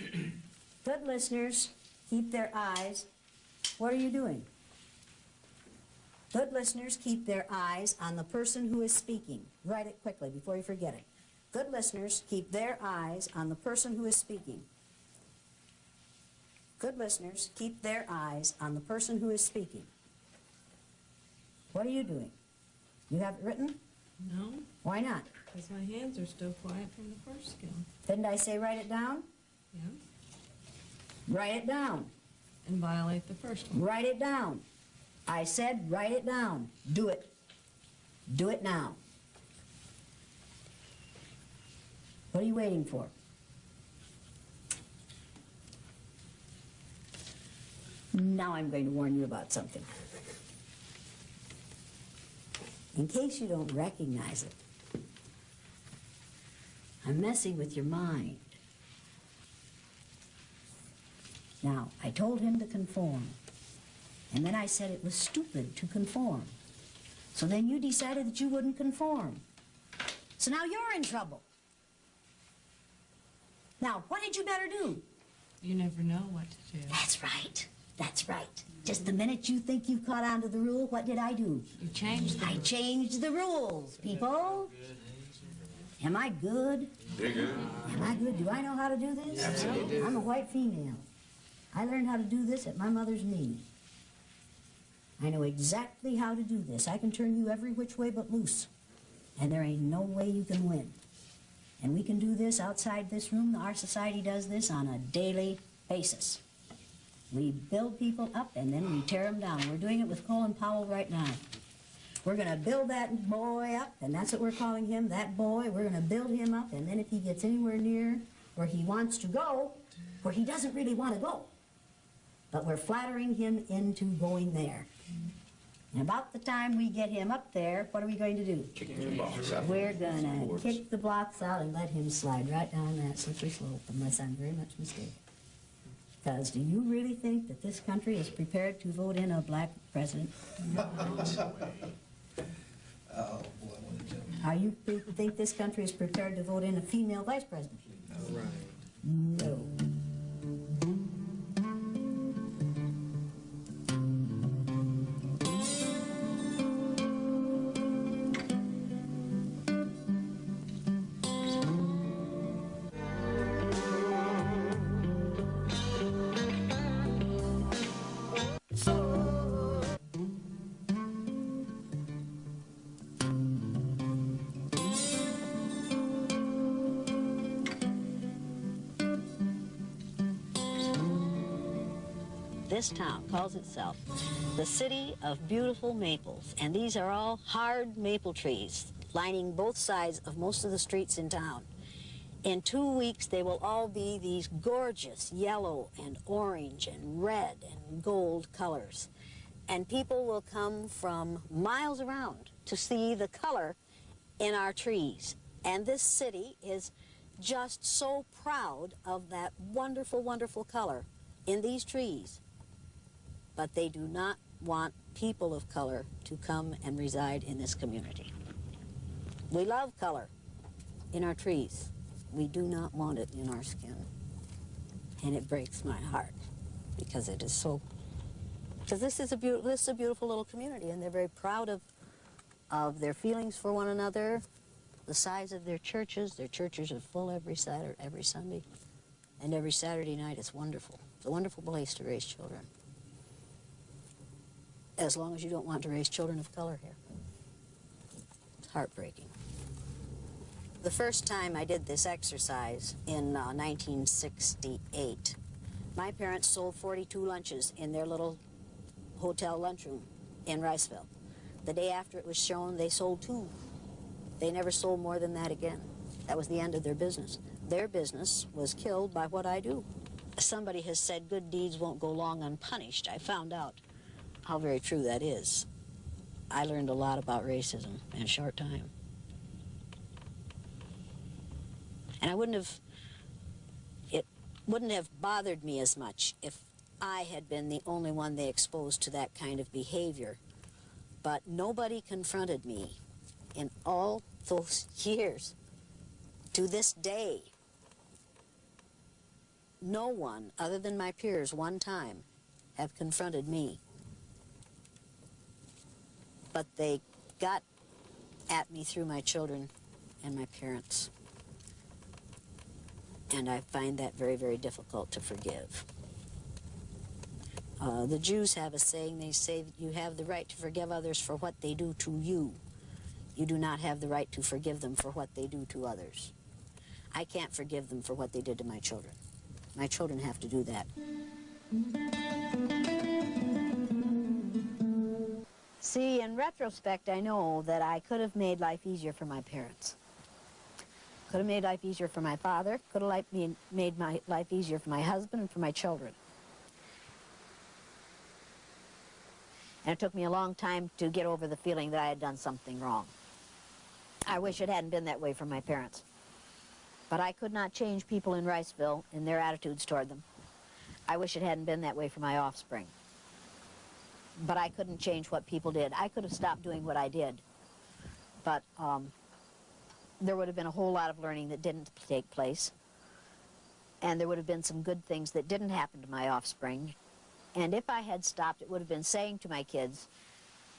good listeners keep their eyes, what are you doing? Good listeners keep their eyes on the person who is speaking. Write it quickly before you forget it. Good listeners keep their eyes on the person who is speaking. Good listeners keep their eyes on the person who is speaking. What are you doing? You have it written? No. Why not? Because my hands are still quiet from the first skill. Didn't I say write it down? Yeah. Write it down. And violate the first one. Write it down. I said write it down. Do it. Do it now. What are you waiting for? Now I'm going to warn you about something. In case you don't recognize it, I'm messing with your mind. Now, I told him to conform, and then I said it was stupid to conform. So then you decided that you wouldn't conform. So now you're in trouble. Now, what had you better do? You never know what to do. That's right. That's right. Just the minute you think you've caught on to the rule, what did I do? You changed the I changed the rules, people. Am I good? You're good. Am I good? Do I know how to do this? Absolutely. I'm a white female. I learned how to do this at my mother's knee. I know exactly how to do this. I can turn you every which way but loose. And there ain't no way you can win. And we can do this outside this room. Our society does this on a daily basis. We build people up and then we tear them down. We're doing it with Colin Powell right now. We're going to build that boy up, and that's what we're calling him, that boy. We're going to build him up, and then if he gets anywhere near where he wants to go, where he doesn't really want to go, but we're flattering him into going there. And about the time we get him up there, what are we going to do? Kick the blocks out. We're going to kick the blocks out and let him slide right down that slippery slope, unless I'm very much mistaken. Because do you really think that this country is prepared to vote in a black president? Oh, boy, what a joke. Are you think this country is prepared to vote in a female vice president? All right. No. This town calls itself the City of Beautiful Maples, and these are all hard maple trees lining both sides of most of the streets in town. In 2 weeks, they will all be these gorgeous yellow and orange and red and gold colors. And people will come from miles around to see the color in our trees. And this city is just so proud of that wonderful, wonderful color in these trees. But they do not want people of color to come and reside in this community. We love color in our trees. We do not want it in our skin. And it breaks my heart because it is so, because this is a beautiful little community, and they're very proud of their feelings for one another, the size of their churches. Their churches are full every Sunday, and every Saturday night. It's wonderful. It's a wonderful place to raise children. As long as you don't want to raise children of color here. It's heartbreaking. The first time I did this exercise in 1968, my parents sold 42 lunches in their little hotel lunchroom in Riceville. The day after it was shown, they sold 2. They never sold more than that again. That was the end of their business. Their business was killed by what I do. Somebody has said good deeds won't go long unpunished. I found out how very true that is. I learned a lot about racism in a short time. And it wouldn't have bothered me as much if I had been the only one they exposed to that kind of behavior. But nobody confronted me in all those years. To this day, no one other than my peers one time have confronted me. But they got at me through my children and my parents. And I find that very, very difficult to forgive. The Jews have a saying. They say that you have the right to forgive others for what they do to you. You do not have the right to forgive them for what they do to others. I can't forgive them for what they did to my children. My children have to do that. See, in retrospect, I know that I could have made life easier for my parents. Could have made life easier for my father. Could have made my life easier for my husband and for my children. And it took me a long time to get over the feeling that I had done something wrong. I wish it hadn't been that way for my parents. But I could not change people in Riceville in their attitudes toward them. I wish it hadn't been that way for my offspring. But I couldn't change what people did. I could have stopped doing what I did. But there would have been a whole lot of learning that didn't take place. And there would have been some good things that didn't happen to my offspring. And if I had stopped, it would have been saying to my kids,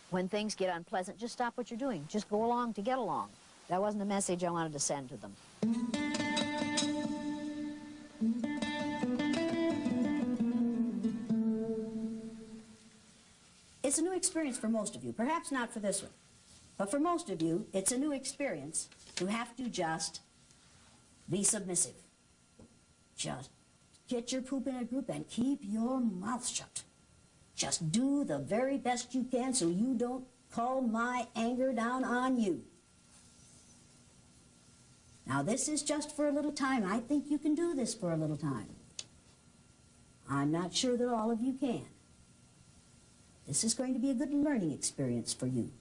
when things get unpleasant, just stop what you're doing. Just go along to get along. That wasn't a message I wanted to send to them. It's a new experience for most of you. Perhaps not for this one. But for most of you, it's a new experience to have to just be submissive. Just get your poop in a group and keep your mouth shut. Just do the very best you can so you don't call my anger down on you. Now, this is just for a little time. I think you can do this for a little time. I'm not sure that all of you can. This is going to be a good learning experience for you.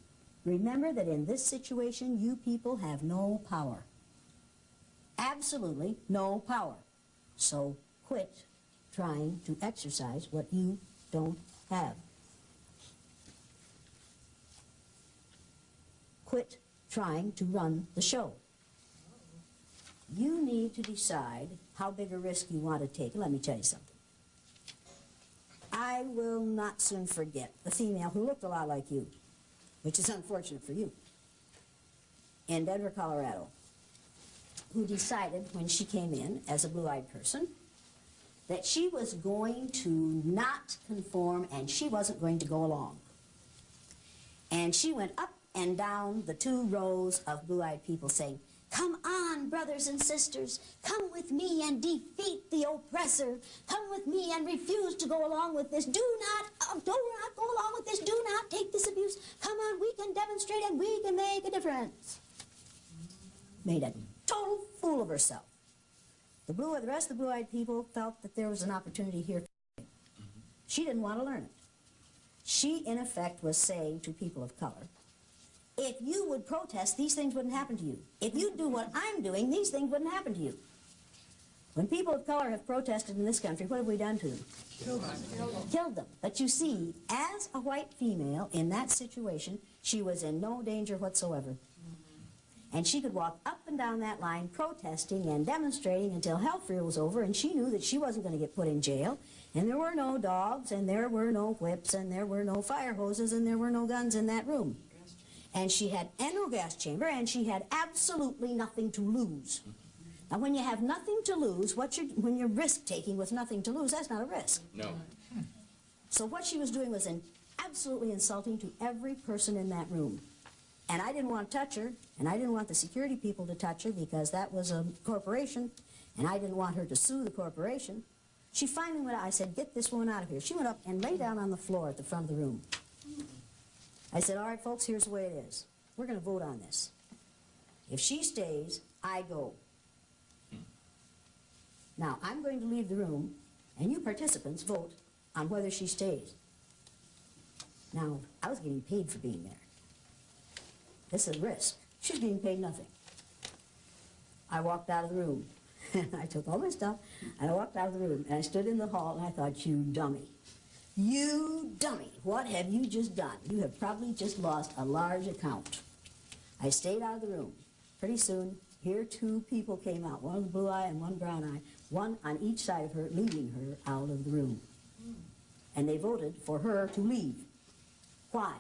Remember that in this situation, you people have no power. Absolutely no power. So quit trying to exercise what you don't have. Quit trying to run the show. You need to decide how big a risk you want to take. Let me tell you something. I will not soon forget the female who looked a lot like you, which is unfortunate for you, in Denver, Colorado, who decided when she came in as a blue-eyed person that she was going to not conform and she wasn't going to go along. And she went up and down the 2 rows of blue-eyed people saying, "Come on, brothers and sisters, come with me and defeat the oppressor. Come with me and refuse to go along with this. Do not go along with this. Do not take this abuse. Come on, we can demonstrate and we can make a difference." Made a total fool of herself. The rest of the blue-eyed people felt that there was an opportunity here. She didn't want to learn it. She, in effect, was saying to people of color, if you would protest, these things wouldn't happen to you. If you'd do what I'm doing, these things wouldn't happen to you. When people of color have protested in this country, what have we done to them? Killed them. But you see, as a white female in that situation, she was in no danger whatsoever. And she could walk up and down that line protesting and demonstrating until hell was over, and she knew that she wasn't going to get put in jail, and there were no dogs, and there were no whips, and there were no fire hoses, and there were no guns in that room. And she had no gas chamber, and she had absolutely nothing to lose. Now, when you have nothing to lose, when you're risk-taking with nothing to lose, that's not a risk. No. So what she was doing was absolutely insulting to every person in that room. And I didn't want to touch her, and I didn't want the security people to touch her because that was a corporation, and I didn't want her to sue the corporation. She finally went out. I said, "Get this woman out of here." She went up and lay down on the floor at the front of the room. I said, "All right, folks, here's the way it is. We're going to vote on this. If she stays, I go. Now, I'm going to leave the room, and you participants vote on whether she stays." Now, I was getting paid for being there. This is a risk. She's getting paid nothing. I walked out of the room. I took all my stuff, and I walked out of the room, and I stood in the hall, and I thought, "You dummy. You dummy, what have you just done? You have probably just lost a large account." I stayed out of the room. Pretty soon, here 2 people came out, one with a blue eye and one brown eye, one on each side of her, leading her out of the room. And they voted for her to leave. Why?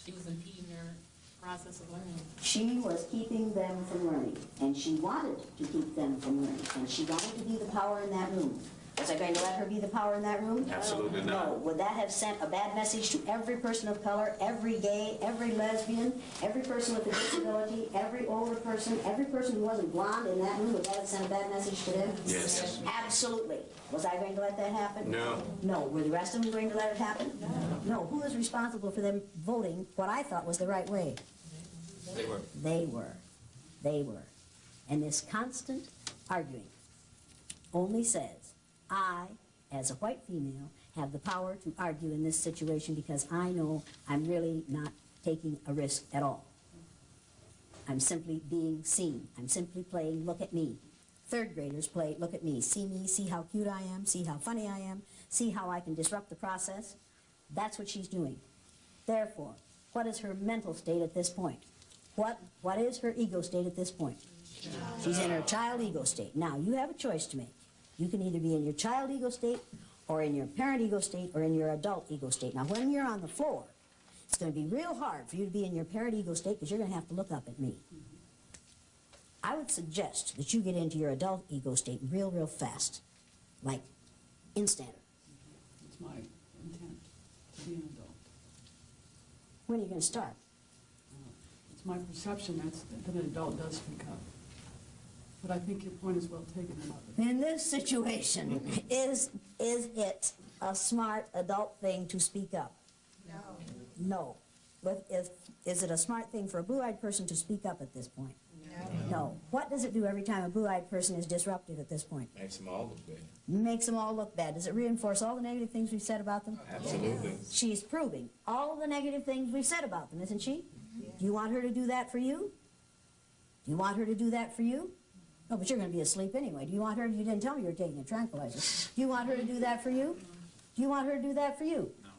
She was impeding their process of learning. She was keeping them from learning, and she wanted to keep them from learning, and she wanted to be the power in that room. Was I going to let her be the power in that room? Absolutely not. No. Would that have sent a bad message to every person of color, every gay, every lesbian, every person with a disability, every older person, every person who wasn't blonde in that room? Would that have sent a bad message to them? Yes. Absolutely. Was I going to let that happen? No. No. Were the rest of them going to let it happen? No. Who was responsible for them voting what I thought was the right way? They were. They were. They were. And this constant arguing only says, I, as a white female, have the power to argue in this situation because I know I'm really not taking a risk at all. I'm simply being seen. I'm simply playing look at me. 3rd graders play look at me, see how cute I am, see how funny I am, see how I can disrupt the process. That's what she's doing. Therefore, what is her mental state at this point? What is her ego state at this point? She's in her child ego state. Now, you have a choice to make. You can either be in your child ego state, or in your parent ego state, or in your adult ego state. Now, when you're on the floor, It's going to be real hard for you to be in your parent-ego state because you're going to have to look up at me. I would suggest that you get into your adult ego state real, real fast, like instanter. It's my intent to be an adult. When are you going to start? It's my perception that an adult does speak up. But I think your point is well taken about it. In this situation, is it a smart adult thing to speak up? No. No. But is it a smart thing for a blue-eyed person to speak up at this point? No. What does it do every time a blue-eyed person is disrupted at this point? Makes them all look bad. Makes them all look bad. Does it reinforce all the negative things we've said about them? Absolutely. She's proving all the negative things we've said about them, isn't she? Do you want her to do that for you? Do you want her to do that for you? No, but you're going to be asleep anyway. Do you want her? You didn't tell me you were taking a tranquilizer. Do you want her to do that for you? Do you want her to do that for you? No.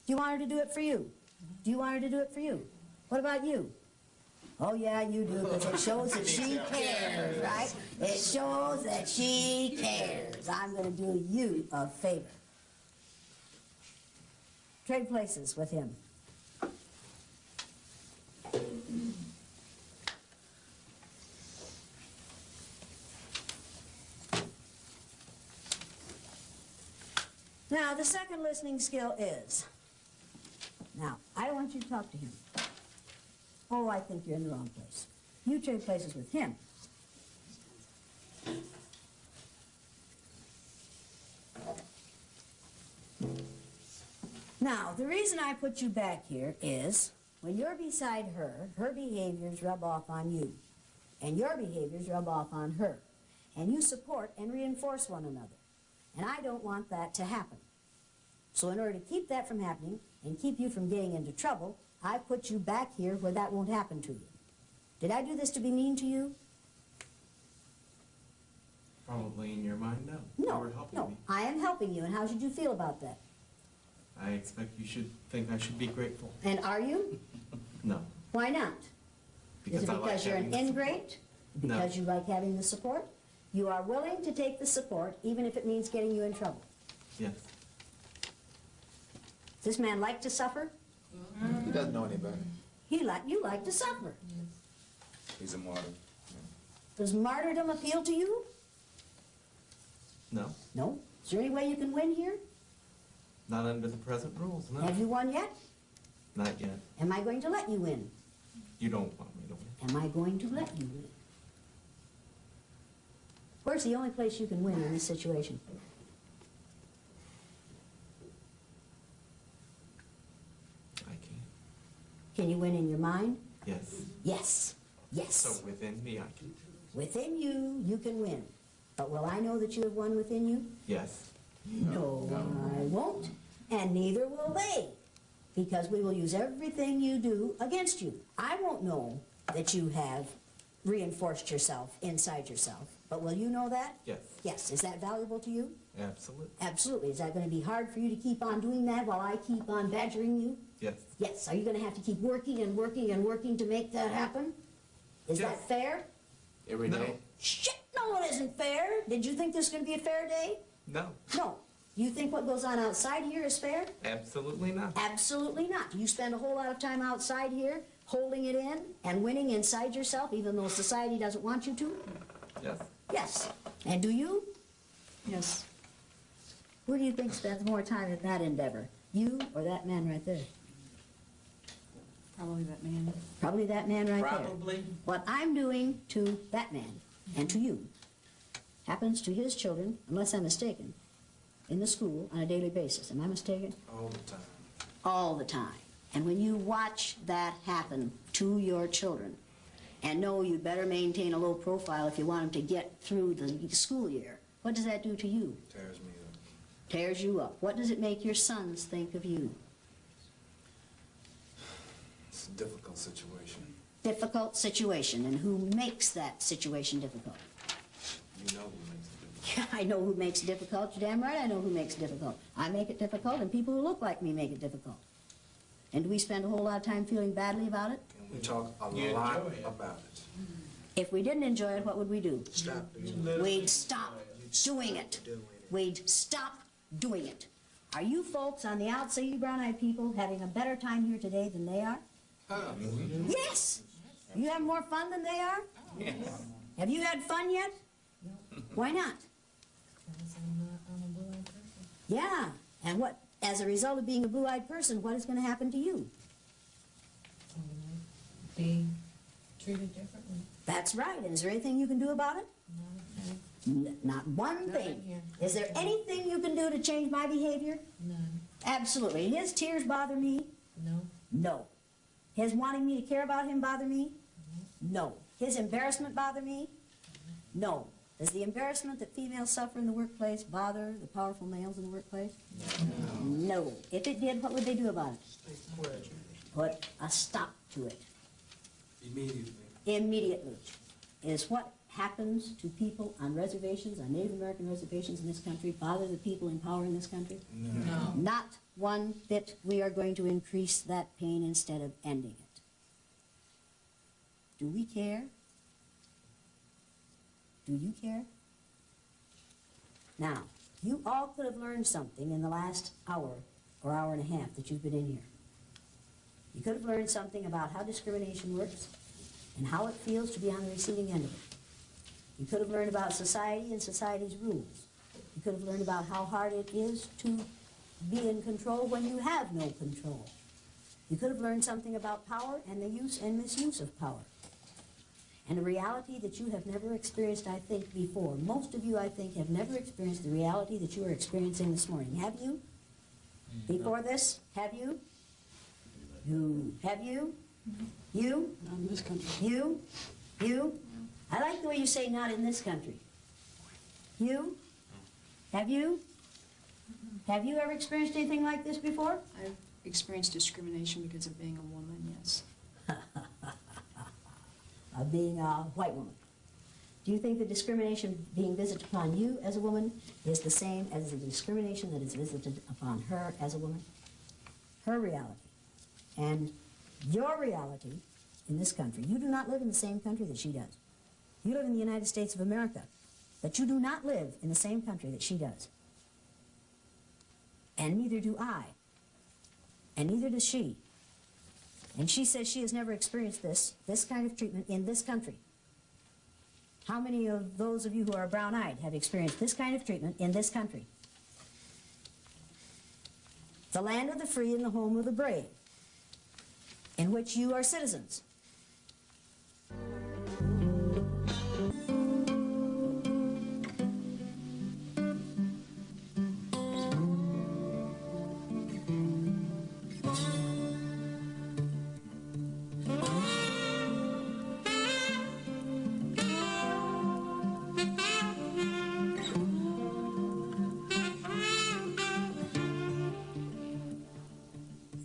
Do you want her to do it for you? Do you want her to do it for you? What about you? Oh, yeah, you do, because it shows that she cares, right? It shows that she cares. I'm going to do you a favor. Trade places with him. Now, the second listening skill is, now, I don't want you to talk to him. Oh, I think you're in the wrong place. You trade places with him. Now, the reason I put you back here is, when you're beside her, her behaviors rub off on you, and your behaviors rub off on her, and you support and reinforce one another. And I don't want that to happen. So in order to keep that from happening, and keep you from getting into trouble, I put you back here where that won't happen to you. Did I do this to be mean to you? Probably in your mind, no. No, You were helping me. I am helping you, and how should you feel about that? I expect you should think I should be grateful. And are you? No. Why not? Because Is it I like because you're an having the ingrate? Because you like having the support? You are willing to take the support, even if it means getting you in trouble. Yes. Does this man like to suffer? He doesn't know any better. You like to suffer. He's a martyr. Does martyrdom appeal to you? No. No? Is there any way you can win here? Not under the present rules, no. Have you won yet? Not yet. Am I going to let you win? You don't want me to win. Am I going to let you win? Where's the only place you can win in this situation? I can't. Can you win in your mind? Yes. Yes. Yes. So within me, I can. Within you, you can win. But will I know that you have won within you? Yes. No, I won't. And neither will they. Because we will use everything you do against you. I won't know that you have reinforced yourself inside yourself. But will you know that? Yes. Yes. Is that valuable to you? Absolutely. Absolutely. Is that going to be hard for you to keep on doing that while I keep on badgering you? Yes. Yes. Are you going to have to keep working and working and working to make that happen? Is that fair? Every day? Shit, no, it isn't fair. Did you think this was going to be a fair day? No. No. You think what goes on outside here is fair? Absolutely not. Absolutely not. You spend a whole lot of time outside here holding it in and winning inside yourself, even though society doesn't want you to? Yes. Yes. And do you? Yes. Who do you think spends more time in that endeavor? You or that man right there? Probably that man. Probably that man right there. Probably. What I'm doing to that man and to you happens to his children, unless I'm mistaken, in the school on a daily basis. Am I mistaken? All the time. All the time. And when you watch that happen to your children, and know you better maintain a low profile if you want them to get through the school year, what does that do to you? Tears me up. Tears you up. What does it make your sons think of you? It's a difficult situation. Difficult situation. And who makes that situation difficult? You know who makes it difficult. Yeah, I know who makes it difficult. You're damn right I know who makes it difficult. I make it difficult, and people who look like me make it difficult. And do we spend a whole lot of time feeling badly about it? And we talk a lot about it. If we didn't enjoy it, what would we do? Stop doing it. We'd stop doing it. We'd stop doing it. Are you folks on the outside, you brown-eyed people, having a better time here today than they are? Yes! You have more fun than they are? Yes. Have you had fun yet? Why not? Yeah, and what, as a result of being a blue-eyed person, what is going to happen to you? Be treated differently. That's right, and is there anything you can do about it? Not one thing. Is there anything you can do to change my behavior? None. Absolutely. His tears bother me? No. No. His wanting me to care about him bother me? No. His embarrassment bother me? No. Does the embarrassment that females suffer in the workplace bother the powerful males in the workplace? No. If it did, what would they do about it? Put a stop to it. Immediately. Immediately. Is what happens to people on reservations, on Native American reservations in this country, bother the people in power in this country? No. Not one bit. We are going to increase that pain instead of ending it. Do we care? Do you care? Now, you all could have learned something in the last hour or hour and a half that you've been in here. You could have learned something about how discrimination works and how it feels to be on the receiving end of it. You could have learned about society and society's rules. You could have learned about how hard it is to be in control when you have no control. You could have learned something about power and the use and misuse of power. And a reality that you have never experienced, I think, before. Most of you, I think, have never experienced the reality that you are experiencing this morning. Have you? Before this? Have you? You. Have you? You? Not in this country. You? You? I like the way you say not in this country. You? Have you? Have you ever experienced anything like this before? I've experienced discrimination because of being a woman, yes. Of being a white woman. Do you think the discrimination being visited upon you as a woman is the same as the discrimination that is visited upon her as a woman? Her reality. And your reality in this country. You do not live in the same country that she does. You live in the United States of America, but you do not live in the same country that she does. And neither do I. And neither does she. And she says she has never experienced this kind of treatment in this country. How many of those of you who are brown-eyed have experienced this kind of treatment in this country? The land of the free and the home of the brave, in which you are citizens.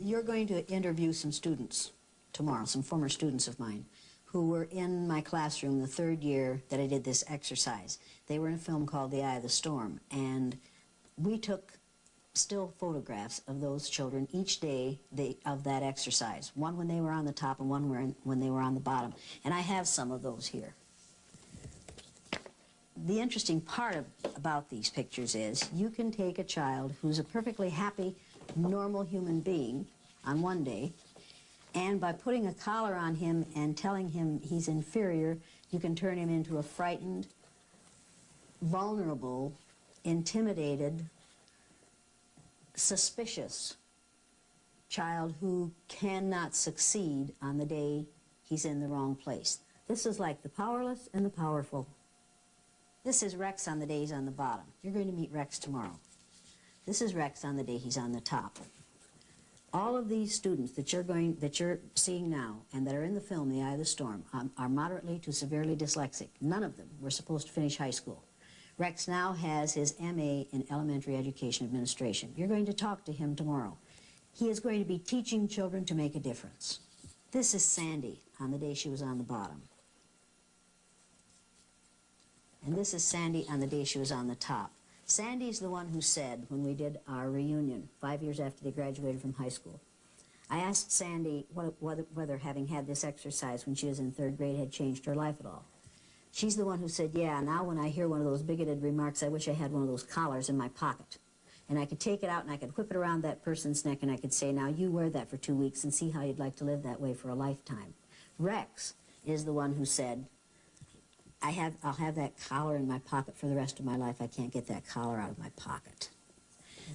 You're going to interview some students tomorrow, some former students of mine, who were in my classroom the third year that I did this exercise. They were in a film called The Eye of the Storm, and we took still photographs of those children each day of that exercise, one when they were on the top and one when they were on the bottom. And I have some of those here. The interesting part about these pictures is you can take a child who's a perfectly happy, normal human being on one day, and by putting a collar on him and telling him he's inferior, you can turn him into a frightened, vulnerable, intimidated, suspicious child who cannot succeed on the day he's in the wrong place. This is like the powerless and the powerful. This is Rex on the day he's on the bottom. You're going to meet Rex tomorrow. This is Rex on the day he's on the top. All of these students that you're seeing now and that are in the film The Eye of the Storm are moderately to severely dyslexic. None of them were supposed to finish high school. Rex now has his MA in Elementary Education Administration. You're going to talk to him tomorrow. He is going to be teaching children to make a difference. This is Sandy on the day she was on the bottom. And this is Sandy on the day she was on the top. Sandy's the one who said, when we did our reunion 5 years after they graduated from high school, I asked Sandy whether having had this exercise when she was in third grade had changed her life at all. She's the one who said, yeah, now when I hear one of those bigoted remarks, I wish I had one of those collars in my pocket. and I could take it out and I could whip it around that person's neck and I could say, now you wear that for 2 weeks and see how you'd like to live that way for a lifetime. Rex is the one who said, I'll have that collar in my pocket for the rest of my life. I can't get that collar out of my pocket.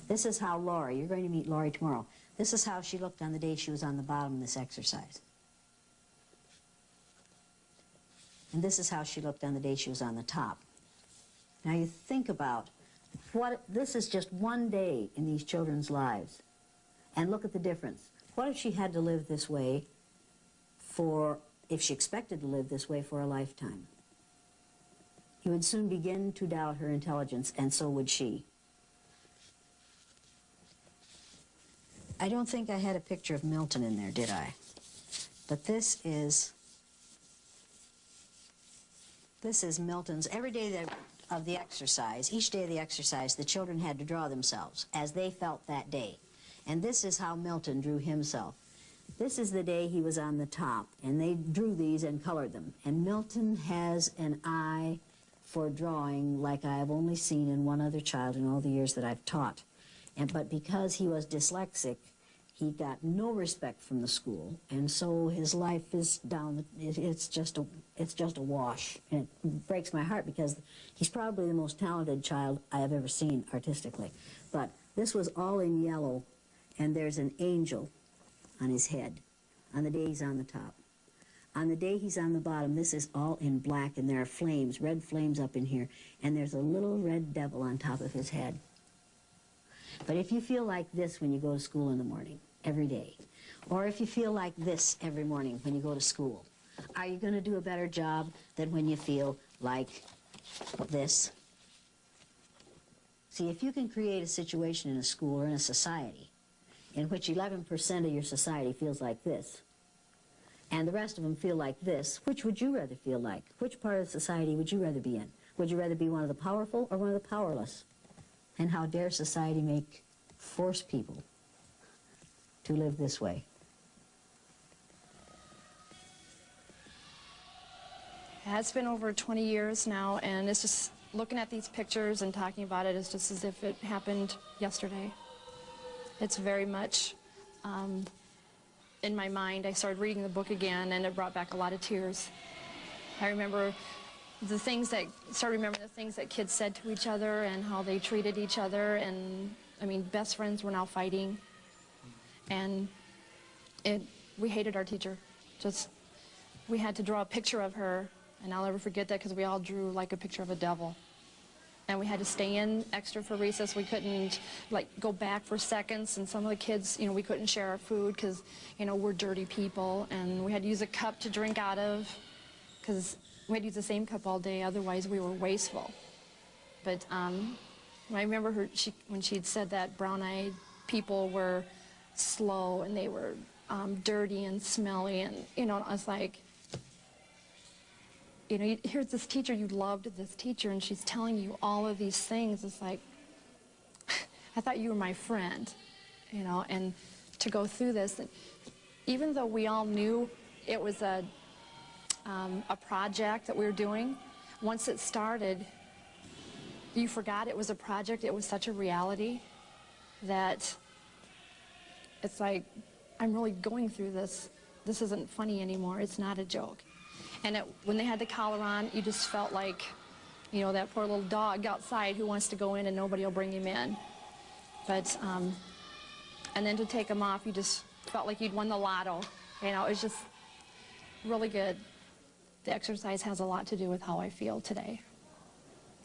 This is how Laurie, you're going to meet Laurie tomorrow. This is how she looked on the day she was on the bottom in this exercise. And this is how she looked on the day she was on the top. Now you think about this is just one day in these children's lives. And look at the difference. What if she had to live this way if she expected to live this way for a lifetime? You would soon begin to doubt her intelligence, and so would she. I don't think I had a picture of Milton in there, did I? But this is Milton's. Every day of the exercise, each day of the exercise, the children had to draw themselves as they felt that day. And this is how Milton drew himself. This is the day he was on the top, and they drew these and colored them. And Milton has an eye for drawing like I have only seen in one other child in all the years that I've taught. But because he was dyslexic, he got no respect from the school, and so his life is down. It's just a wash, and it breaks my heart because he's probably the most talented child I have ever seen artistically. But this was all in yellow, and there's an angel on his head on the day he's on the top. On the day he's on the bottom, this is all in black, and there are flames, red flames up in here, and there's a little red devil on top of his head. But if you feel like this when you go to school in the morning, every day, or if you feel like this every morning when you go to school, are you going to do a better job than when you feel like this? See, if you can create a situation in a school or in a society in which 11% of your society feels like this, and the rest of them feel like this, which would you rather feel like? Which part of society would you rather be in? Would you rather be one of the powerful or one of the powerless? And how dare society force people to live this way? It's been over 20 years now, and it's just looking at these pictures and talking about it is just as if it happened yesterday. It's very much in my mind. I started reading the book again, and it brought back a lot of tears. I remember started remembering the things that kids said to each other and how they treated each other, and I mean, best friends were now fighting, and we hated our teacher. We had to draw a picture of her, and I'll never forget that because we all drew like a picture of a devil. And we had to stay in extra for recess. We couldn't go back for seconds, and some of the kids, we couldn't share our food because, we're dirty people, and we had to use a cup to drink out of because we had to use the same cup all day, otherwise we were wasteful. But I remember when she'd said that brown-eyed people were slow and they were dirty and smelly, and I was like, here's this teacher, you loved this teacher, and she's telling you all of these things. It's like, I thought you were my friend, and to go through this, even though we all knew it was a project that we were doing, once it started, you forgot it was a project. It was such a reality that it's like, I'm really going through this. This isn't funny anymore. It's not a joke. And when they had the collar on, you just felt like, that poor little dog outside who wants to go in and nobody will bring him in. But, and then to take them off, you just felt like you'd won the lotto. It was just really good. The exercise has a lot to do with how I feel today.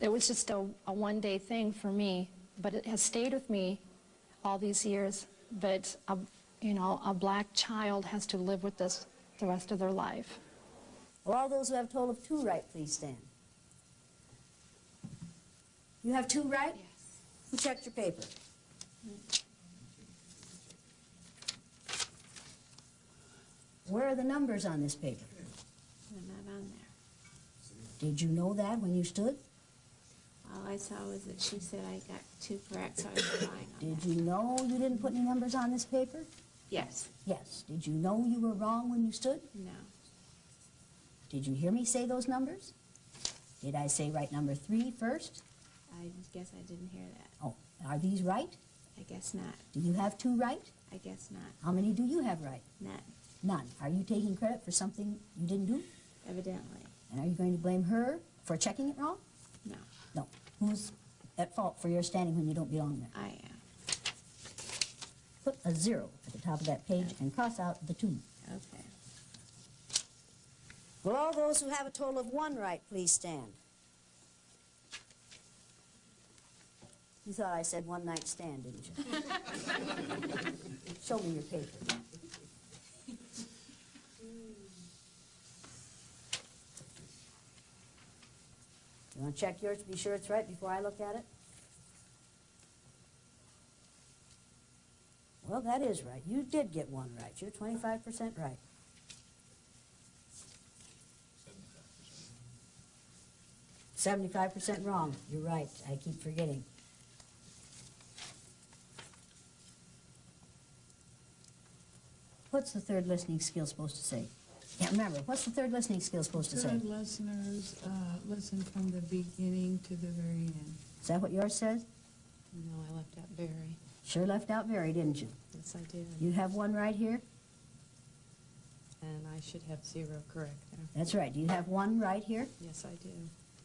It was just a one-day thing for me, but it has stayed with me all these years. But, a black child has to live with this the rest of their life. Will all those who have total of 2 right please stand? You have 2 right? Yes. Who checked your paper? Where are the numbers on this paper? They're not on there. Did you know that when you stood? All I saw was that she said I got 2 correct, so I was relying on Did you know you didn't put any numbers on this paper? Yes. Yes. Did you know you were wrong when you stood? No. Did you hear me say those numbers? Did I say right number 3 first? I guess I didn't hear that. Oh, are these right? I guess not. Do you have 2 right? I guess not. How many do you have right? None. None. Are you taking credit for something you didn't do? Evidently. And are you going to blame her for checking it wrong? No. No. Who's at fault for your standing when you don't belong there? I am. Put a 0 at the top of that page and cross out the 2. Okay. Will all those who have a total of 1 right please stand? You thought I said one night stand, didn't you? Show me your paper. You want to check yours to be sure it's right before I look at it? Well, that is right. You did get 1 right. You're 25% right. 75% wrong. You're right. I keep forgetting. What's the third listening skill supposed to say? Can't remember. What's the third listening skill supposed to say? Third listeners listen from the beginning to the very end. Is that what yours says? No, I left out very. Sure left out very, didn't you? Yes, I did. You have 1 right here? And I should have 0 correct there. That's right. Do you have 1 right here? Yes, I do.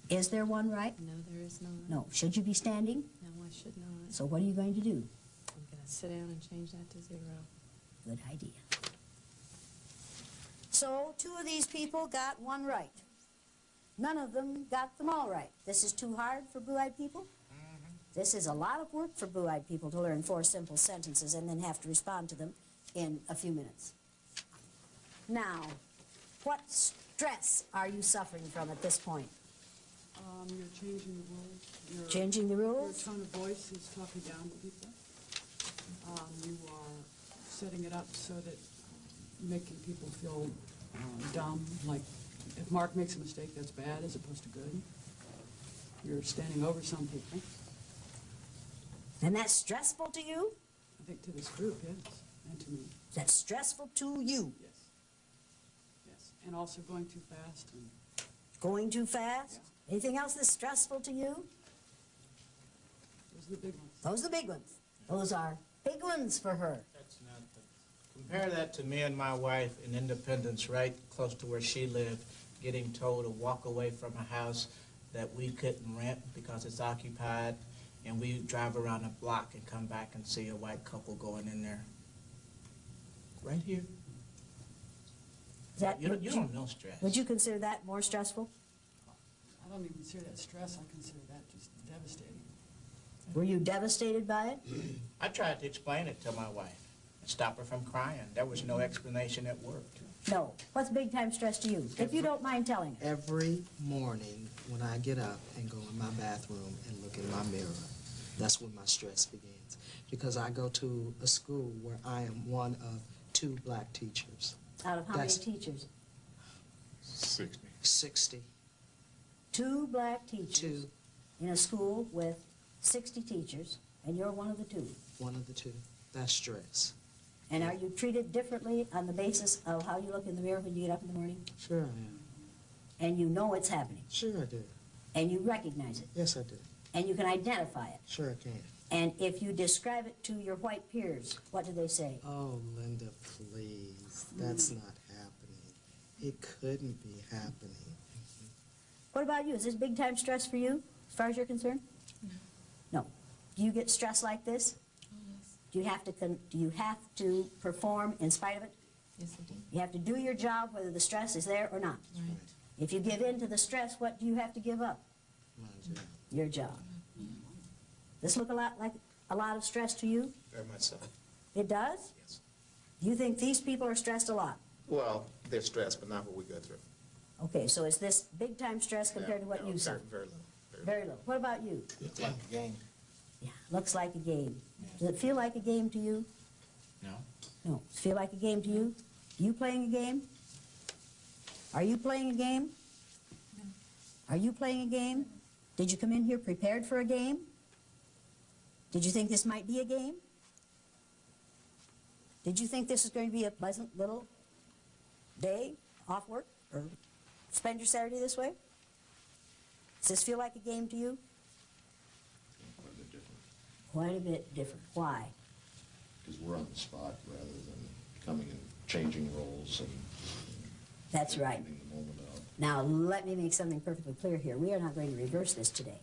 Is there 1 right? No, there is not. No. Should you be standing? No, I should not. So what are you going to do? I'm going to sit down and change that to 0. Good idea. So 2 of these people got 1 right. None of them got them all right. This is too hard for blue-eyed people? This is a lot of work for blue-eyed people to learn 4 simple sentences and then have to respond to them in a few minutes. Now, what stress are you suffering from at this point? You're changing the rules. Changing the rules? Your tone of voice is talking down to people. You are setting it up so that making people feel dumb, like if Mark makes a mistake, that's bad as opposed to good. You're standing over some people. And that's stressful to you? I think to this group, yes, and to me. That's stressful to you? Yes. Yes, and also going too fast. And going too fast? Yeah. Anything else that's stressful to you? Those are the big ones. Those are the big ones. Those are big ones for her. That's nothing. Compare that to me and my wife in Independence, right close to where she lived, getting told to walk away from a house that we couldn't rent because it's occupied, and we drive around a block and come back and see a white couple going in there. Right here. You don't know stress. Would you consider that more stressful? I don't even consider that stress. I consider that just devastating. Were you devastated by it? I tried to explain it to my wife and stop her from crying. There was no explanation that worked. No. What's big time stress to you? If you don't mind telling us. Every morning when I get up and go in my bathroom and look in my mirror, that's when my stress begins. Because I go to a school where I am one of 2 black teachers. Out of how many teachers? 60. 2 black teachers 2. In a school with 60 teachers, and you're one of the 2. One of the 2. That's stress. And are you treated differently on the basis of how you look in the mirror when you get up in the morning? Sure I am. And you know it's happening? Sure I do. And you recognize it? Yes, I do. And you can identify it? Sure I can. And if you describe it to your white peers, what do they say? Oh, Linda, please. That's not happening. It couldn't be happening. What about you? Is this big time stress for you, as far as you're concerned? No. No. Do you get stressed like this? Oh, yes. Do you have to perform in spite of it? Yes, I do. You have to do your job whether the stress is there or not. Right. If you give in to the stress, what do you have to give up? My job. Your job. This look a lot like a lot of stress to you? Very much so. It does? Yes. Do you think these people are stressed a lot? Well, they're stressed, but not what we go through. Okay, so is this big time stress compared to what you suffer? Very little. Very little. What about you? Looks like a game. Yeah, looks like a game. Does it feel like a game to you? No. No. Does it feel like a game to you? You playing a game? Are you playing a game? No. Are you playing a game? Did you come in here prepared for a game? Did you think this might be a game? Did you think this is going to be a pleasant little day off work or spend your Saturday this way? Does this feel like a game to you? Quite a bit different. Why? Because we're on the spot rather than coming and changing roles and That's right. getting the moment out. Now, let me make something perfectly clear here. We are not going to reverse this today.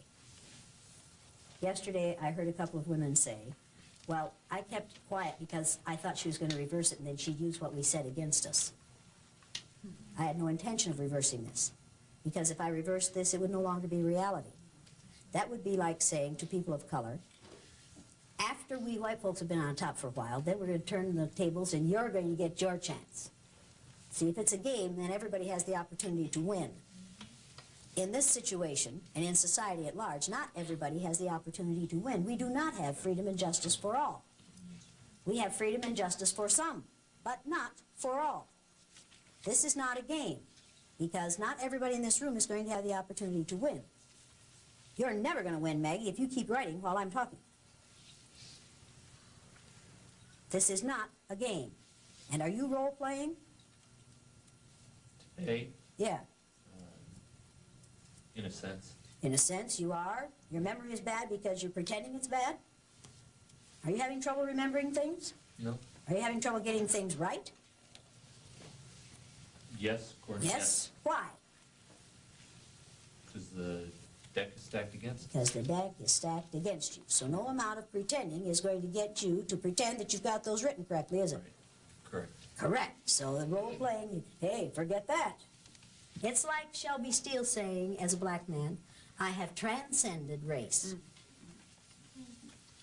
Yesterday, I heard a couple of women say, well, I kept quiet because I thought she was going to reverse it and then she'd use what we said against us. I had no intention of reversing this, because if I reversed this, it would no longer be reality. That would be like saying to people of color, after we white folks have been on top for a while, then we're going to turn the tables and you're going to get your chance. See, if it's a game, then everybody has the opportunity to win. In this situation, and in society at large, not everybody has the opportunity to win. We do not have freedom and justice for all. We have freedom and justice for some, but not for all. This is not a game, because not everybody in this room is going to have the opportunity to win. You're never going to win, Maggie, if you keep writing while I'm talking. This is not a game. And are you role-playing? Today, Yeah. in a sense. In a sense, you are. Your memory is bad because you're pretending it's bad? Are you having trouble remembering things? No. Are you having trouble getting things right? Yes, according to Yes. Why? Because the deck is stacked against us. Because the deck is stacked against you. So no amount of pretending is going to get you to pretend that you've got those written correctly, is it? Correct. Correct. So the role-playing, hey, forget that. It's like Shelby Steele saying, as a black man, I have transcended race.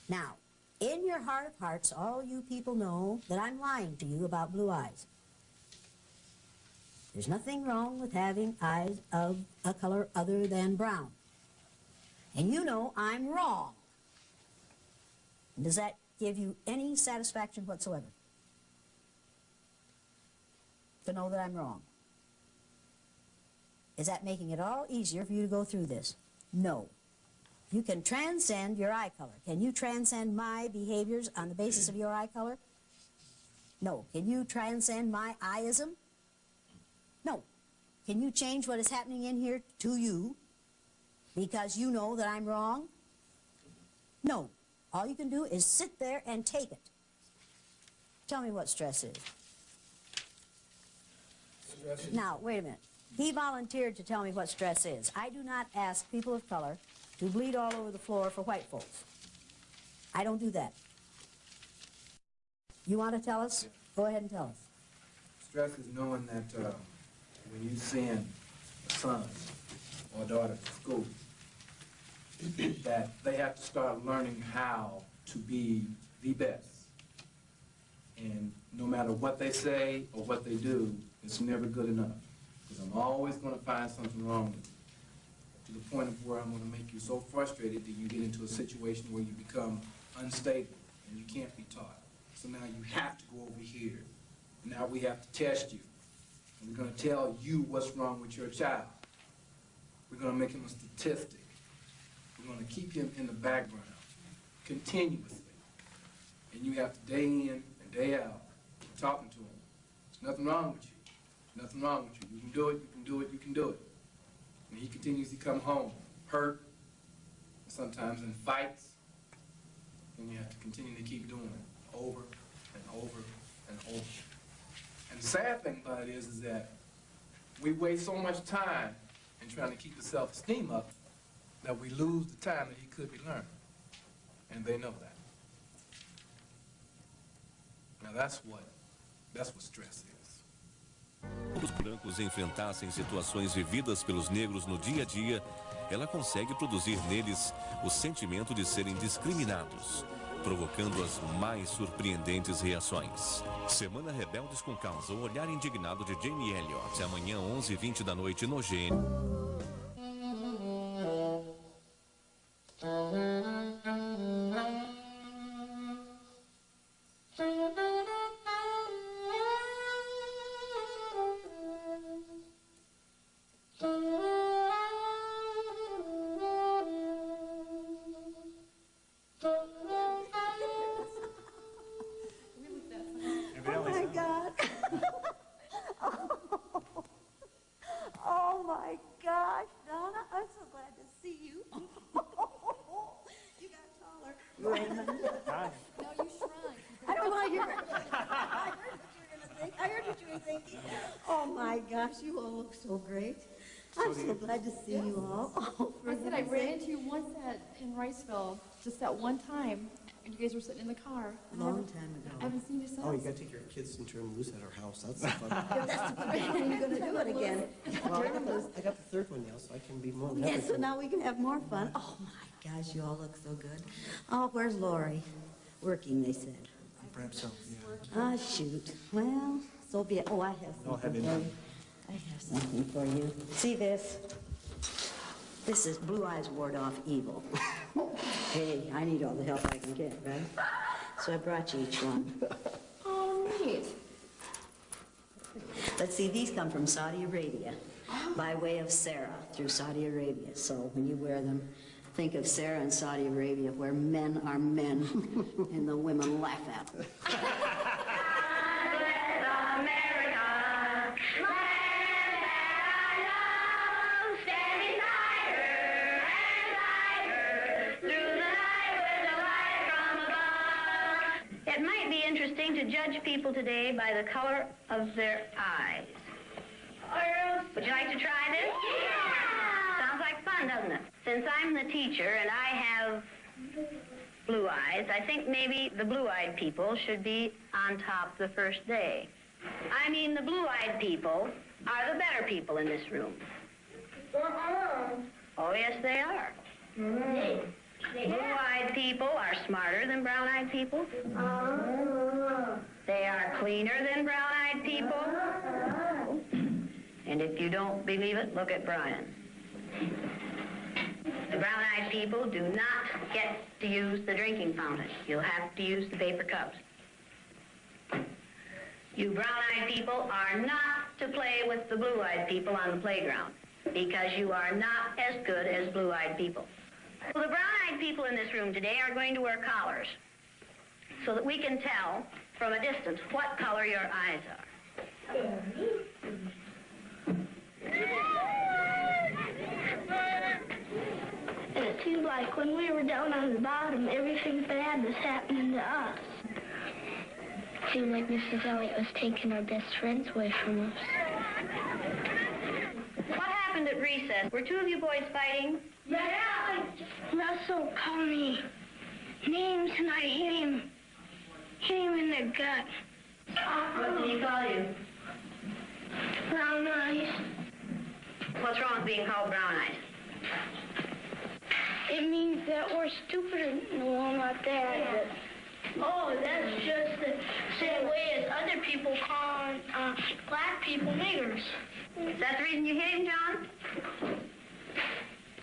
Now, in your heart of hearts, all you people know that I'm lying to you about blue eyes. There's nothing wrong with having eyes of a color other than brown. And you know I'm wrong. Does that give you any satisfaction whatsoever? To know that I'm wrong? Is that making it all easier for you to go through this? No. You can transcend your eye color. Can you transcend my behaviors on the basis of your eye color? No. Can you transcend my I-ism? No. Can you change what is happening in here to you because you know that I'm wrong? No. All you can do is sit there and take it. Tell me what stress is. Now, wait a minute. He volunteered to tell me what stress is. I do not ask people of color to bleed all over the floor for white folks. I don't do that. You want to tell us? Go ahead and tell us. Stress is knowing that when you send a son or a daughter to school, that they have to start learning how to be the best. And no matter what they say or what they do, it's never good enough. Because I'm always going to find something wrong with you, to the point of where I'm going to make you so frustrated that you get into a situation where you become unstable and you can't be taught. So now you have to go over here. Now we have to test you. And we're going to tell you what's wrong with your child. We're going to make him a statistic. We're going to keep him in the background continuously. And you have to day in and day out keep talking to him. There's nothing wrong with you. Nothing wrong with you. You can do it, you can do it, you can do it. And he continues to come home hurt, sometimes in fights, and you have to continue to keep doing it over and over and over. And the sad thing about it is that we waste so much time in trying to keep his self-esteem up that we lose the time that he could be learning. And they know that. Now that's what stress is. Os brancos enfrentassem situações vividas pelos negros no dia a dia, ela consegue produzir neles o sentimento de serem discriminados, provocando as mais surpreendentes reações. Semana Rebeldes com Causa, o olhar indignado de Jamie Elliott, amanhã 11h20 da noite no GN. Oh my God. Raymond. No, you shrunk. I don't like your... I heard what you were thinking. Oh my gosh, you all look so great. I'm so glad to see you all. Oh, I said I ran into you once in Riceville, just that one time, and you guys were sitting in the car. Long time ago. I haven't seen you since. Oh, you gotta take your kids and turn them loose at our house. That's fun. That's the good thing. You're going to do it again. Well, I got the third one now, so I can be more than Yeah, happy so to. now we can have more fun. Oh my gosh, you all look so good. Oh, where's Lori? Working, they said. Perhaps so, yeah. Ah, shoot. Well, so be it. Oh, I have I'll have something it. for you. I have something for you. See this? This is Blue Eyes Ward Off Evil. Hey, I need all the help I can get, right? So I brought you each one. Oh, neat. Let's see, these come from Saudi Arabia by way of Sarah through Saudi Arabia. So when you wear them, think of Sarah in Saudi Arabia where men are men and the women laugh at them. It might be interesting to judge people today by the color of their eyes. Would you like to try this? Yeah! Sounds like fun, doesn't it? Since I'm the teacher and I have blue eyes, I think maybe the blue-eyed people should be on top the first day. I mean, the blue-eyed people are the better people in this room. Oh, yes, they are. Blue-eyed people are smarter than brown-eyed people. They are cleaner than brown-eyed people. And if you don't believe it, look at Brian. The brown-eyed people do not get to use the drinking fountain. You'll have to use the paper cups. You brown-eyed people are not to play with the blue-eyed people on the playground because you are not as good as blue-eyed people. Well, the brown-eyed people in this room today are going to wear collars so that we can tell from a distance what color your eyes are. And it seems like when we were down on the bottom, everything bad was happening to us. It seemed like Mrs. Elliott was taking our best friends away from us. What happened at recess? Were two of you boys fighting? Yeah! Russell called me names and I hit him in the gut. What did he call you? Brown eyes. What's wrong with being called brown eyes? It means that we're stupider. No, not that. Oh, that's just the same way as other people call black people niggers. Is that the reason you hit him, John?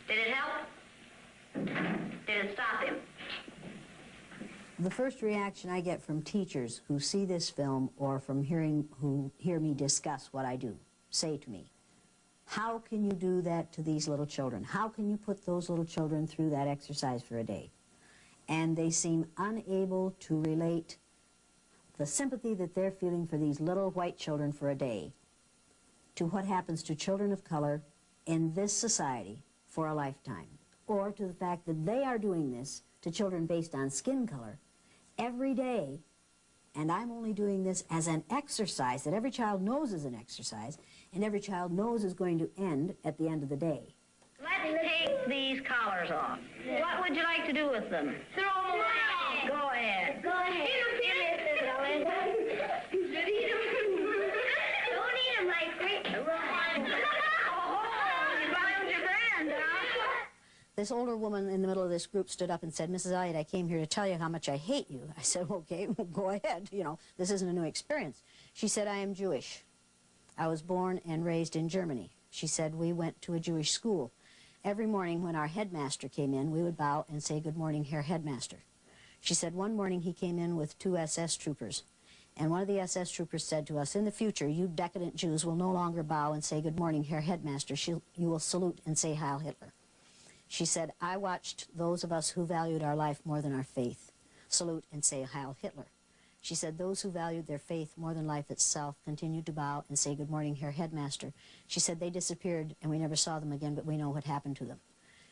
Did it help? Did it stop him? The first reaction I get from teachers who see this film or from who hear me discuss what I do say to me, how can you do that to these little children? How can you put those little children through that exercise for a day? And they seem unable to relate the sympathy that they're feeling for these little white children for a day to what happens to children of color in this society for a lifetime, or to the fact that they are doing this to children based on skin color every day, and I'm only doing this as an exercise that every child knows is an exercise, and every child knows is going to end at the end of the day. Let's take these collars off. What would you like to do with them? Throw them away. Go ahead. Go ahead. Don't eat them like This older woman in the middle of this group stood up and said, Mrs. Elliott, I came here to tell you how much I hate you. I said, okay, well, go ahead. You know, this isn't a new experience. She said, I am Jewish. I was born and raised in Germany. She said, we went to a Jewish school. Every morning when our headmaster came in, we would bow and say, good morning, Herr Headmaster. She said, one morning he came in with 2 SS troopers. And one of the SS troopers said to us, in the future, you decadent Jews will no longer bow and say, good morning, Herr Headmaster. You will salute and say, Heil Hitler. She said, I watched those of us who valued our life more than our faith salute and say, Heil Hitler. She said, those who valued their faith more than life itself continued to bow and say, good morning, Herr Headmaster. She said, they disappeared and we never saw them again, but we know what happened to them.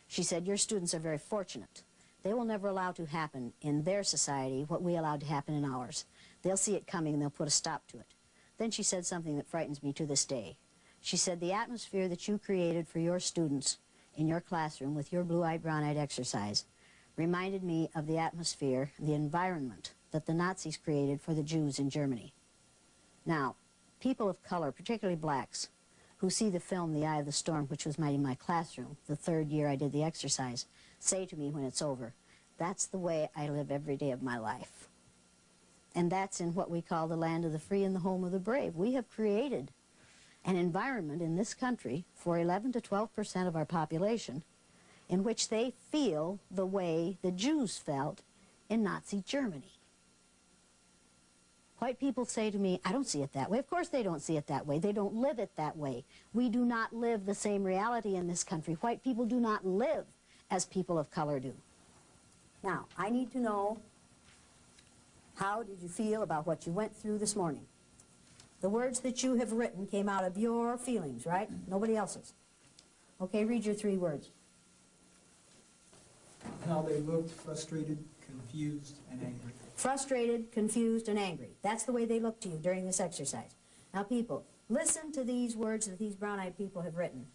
She said, your students are very fortunate. They will never allow to happen in their society what we allowed to happen in ours. They'll see it coming and they'll put a stop to it. Then she said something that frightens me to this day. She said, the atmosphere that you created for your students in your classroom with your blue-eyed, brown-eyed exercise reminded me of the atmosphere, the environment that the Nazis created for the Jews in Germany. Now, people of color, particularly blacks, who see the film The Eye of the Storm, which was made in my classroom the 3rd year I did the exercise, say to me when it's over, that's the way I live every day of my life. And that's in what we call the land of the free and the home of the brave. We have created an environment in this country for 11 to 12% of our population in which they feel the way the Jews felt in Nazi Germany. White people say to me, I don't see it that way. Of course they don't see it that way. They don't live it that way. We do not live the same reality in this country. White people do not live as people of color do. Now, I need to know, how did you feel about what you went through this morning? The words that you have written came out of your feelings, right? Nobody else's. Okay, read your 3 words. How they looked frustrated, confused, and angry. Frustrated, confused, and angry. That's the way they look to you during this exercise. Now, people, listen to these words that these brown-eyed people have written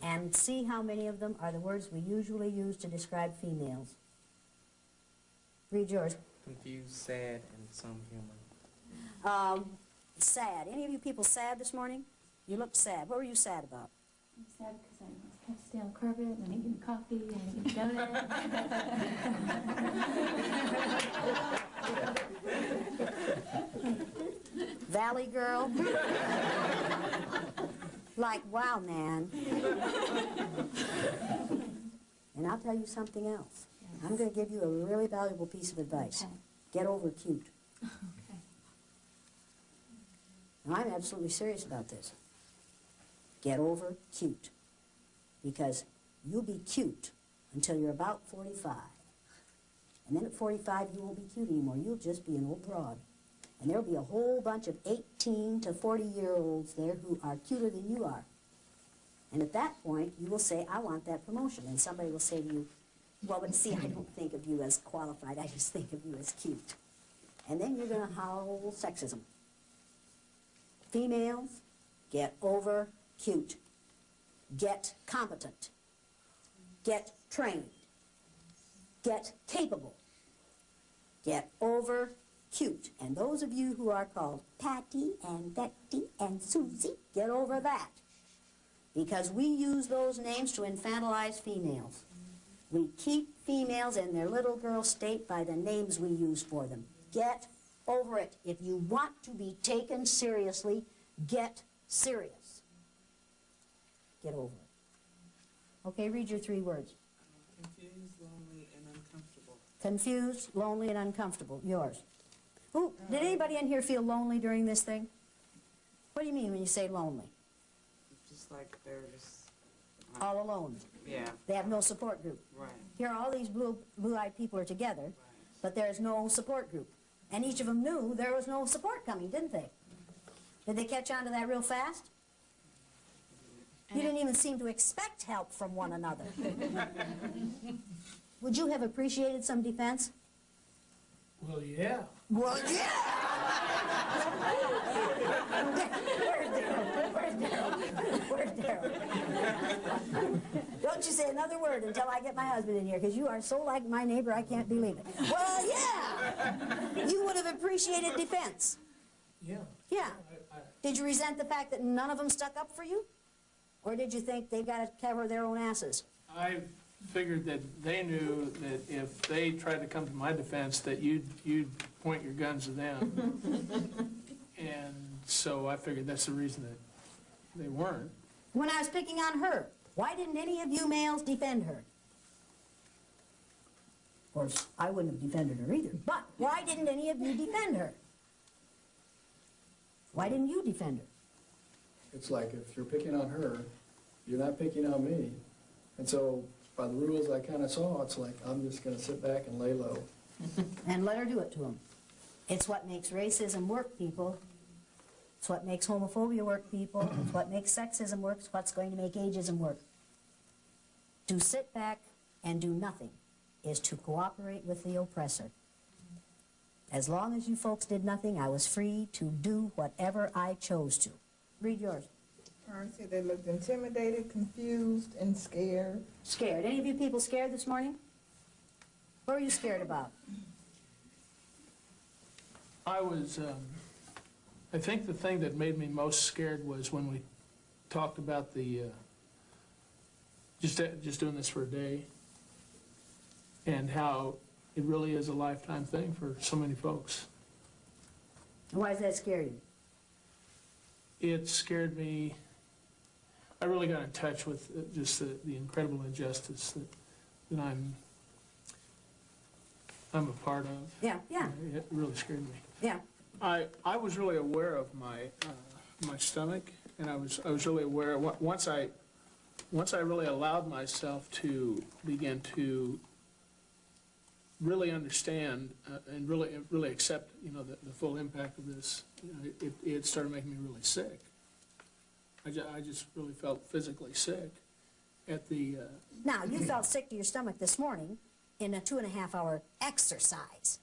and see how many of them are the words we usually use to describe females. Read yours. Confused, sad, and some humor. Sad. Any of you people sad this morning? You looked sad. What were you sad about? I'm sad because I have to stay on carpet, and I didn't get coffee, and I didn't donut. Valley girl? Like, wow, man. And I'll tell you something else. Yes. I'm going to give you a really valuable piece of advice. Okay. Get over cute. Okay. Now, I'm absolutely serious about this. Get over cute. Because you'll be cute until you're about 45. And then at 45, you won't be cute anymore. You'll just be an old broad. And there'll be a whole bunch of 18 to 40-year-olds there who are cuter than you are. And at that point, you will say, I want that promotion. And somebody will say to you, well, but see, I don't think of you as qualified. I just think of you as cute. And then you're going to howl sexism. Females, get over cute. Get competent. Get trained. Get capable. Get over cute. And those of you who are called Patty and Betty and Susie, get over that. Because we use those names to infantilize females. We keep females in their little girl state by the names we use for them. Get over it. If you want to be taken seriously, get serious. Get over it. Okay, read your 3 words. Confused, lonely, and uncomfortable. Confused, lonely, and uncomfortable. Yours. Ooh, did anybody in here feel lonely during this thing? What do you mean when you say lonely? Just like they're just... All alone. Yeah. They have no support group. Right. Here, all these blue-eyed people are together, right, but there's no support group. And each of them knew there was no support coming, didn't they? Did they catch on to that real fast? You didn't even seem to expect help from one another. Would you have appreciated some defense? Well, yeah. Well, yeah! Where's Daryl? Where's Daryl? Don't you say another word until I get my husband in here, because you are so like my neighbor, I can't believe it. Well, yeah! You would have appreciated defense. Yeah. Yeah. Did you resent the fact that none of them stuck up for you? Or did you think they've got to cover their own asses? I figured that they knew that if they tried to come to my defense, that you'd point your guns at them. And so I figured that's the reason that they weren't. When I was picking on her, why didn't any of you males defend her? Of course, I wouldn't have defended her either, but why didn't any of you defend her? Why didn't you defend her? It's like if you're picking on her, you're not picking on me. And so by the rules I kind of saw, it's like I'm just going to sit back and lay low. And let her do it to them. It's what makes racism work, people. It's what makes homophobia work, people. It's what makes sexism work. It's what's going to make ageism work. To sit back and do nothing is to cooperate with the oppressor. As long as you folks did nothing, I was free to do whatever I chose to. Read yours. I said they looked intimidated, confused, and scared. Scared. Any of you people scared this morning? What are you scared about? I was, I think the thing that made me most scared was when we talked about the, just doing this for a day, and how it really is a lifetime thing for so many folks. Why does that scare you? It scared me. I really got in touch with just the incredible injustice that I'm a part of. Yeah, yeah. It really scared me. Yeah. I was really aware of my stomach, and I was really aware once I really allowed myself to begin to really understand and really accept, you know, the full impact of this. You know, it started making me really sick. I just really felt physically sick at the. Now, you felt sick to your stomach this morning in a 2.5-hour exercise.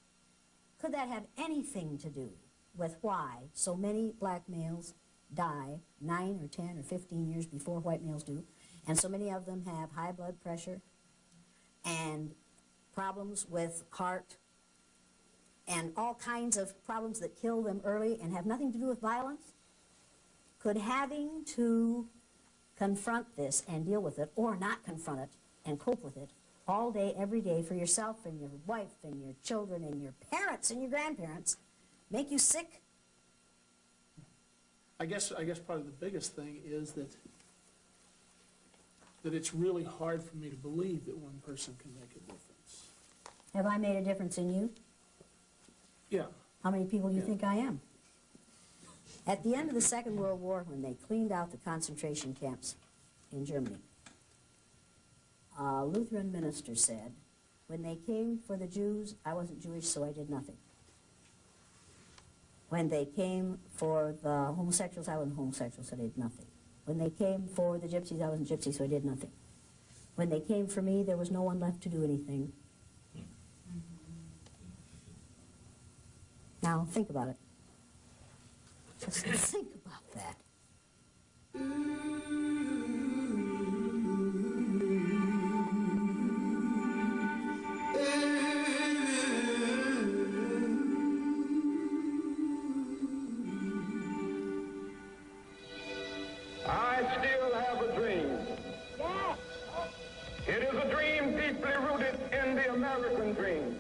Could that have anything to do with why so many black males die 9 or 10 or 15 years before white males do, and so many of them have high blood pressure and problems with heart and all kinds of problems that kill them early and have nothing to do with violence? Could having to confront this and deal with it, or not confront it and cope with it all day, every day for yourself and your wife and your children and your parents and your grandparents, make you sick? I guess probably the biggest thing is that it's really hard for me to believe that one person can make a difference. Have I made a difference in you? Yeah. How many people do you think I am? At the end of the Second World War, when they cleaned out the concentration camps in Germany, a Lutheran minister said, when they came for the Jews, I wasn't Jewish, so I did nothing. When they came for the homosexuals, I wasn't homosexual, so I did nothing. When they came for the gypsies, I wasn't gypsy, so I did nothing. When they came for me, there was no one left to do anything. Now, think about it. Just think about that. I still have a dream. It is a dream deeply rooted in the American dream.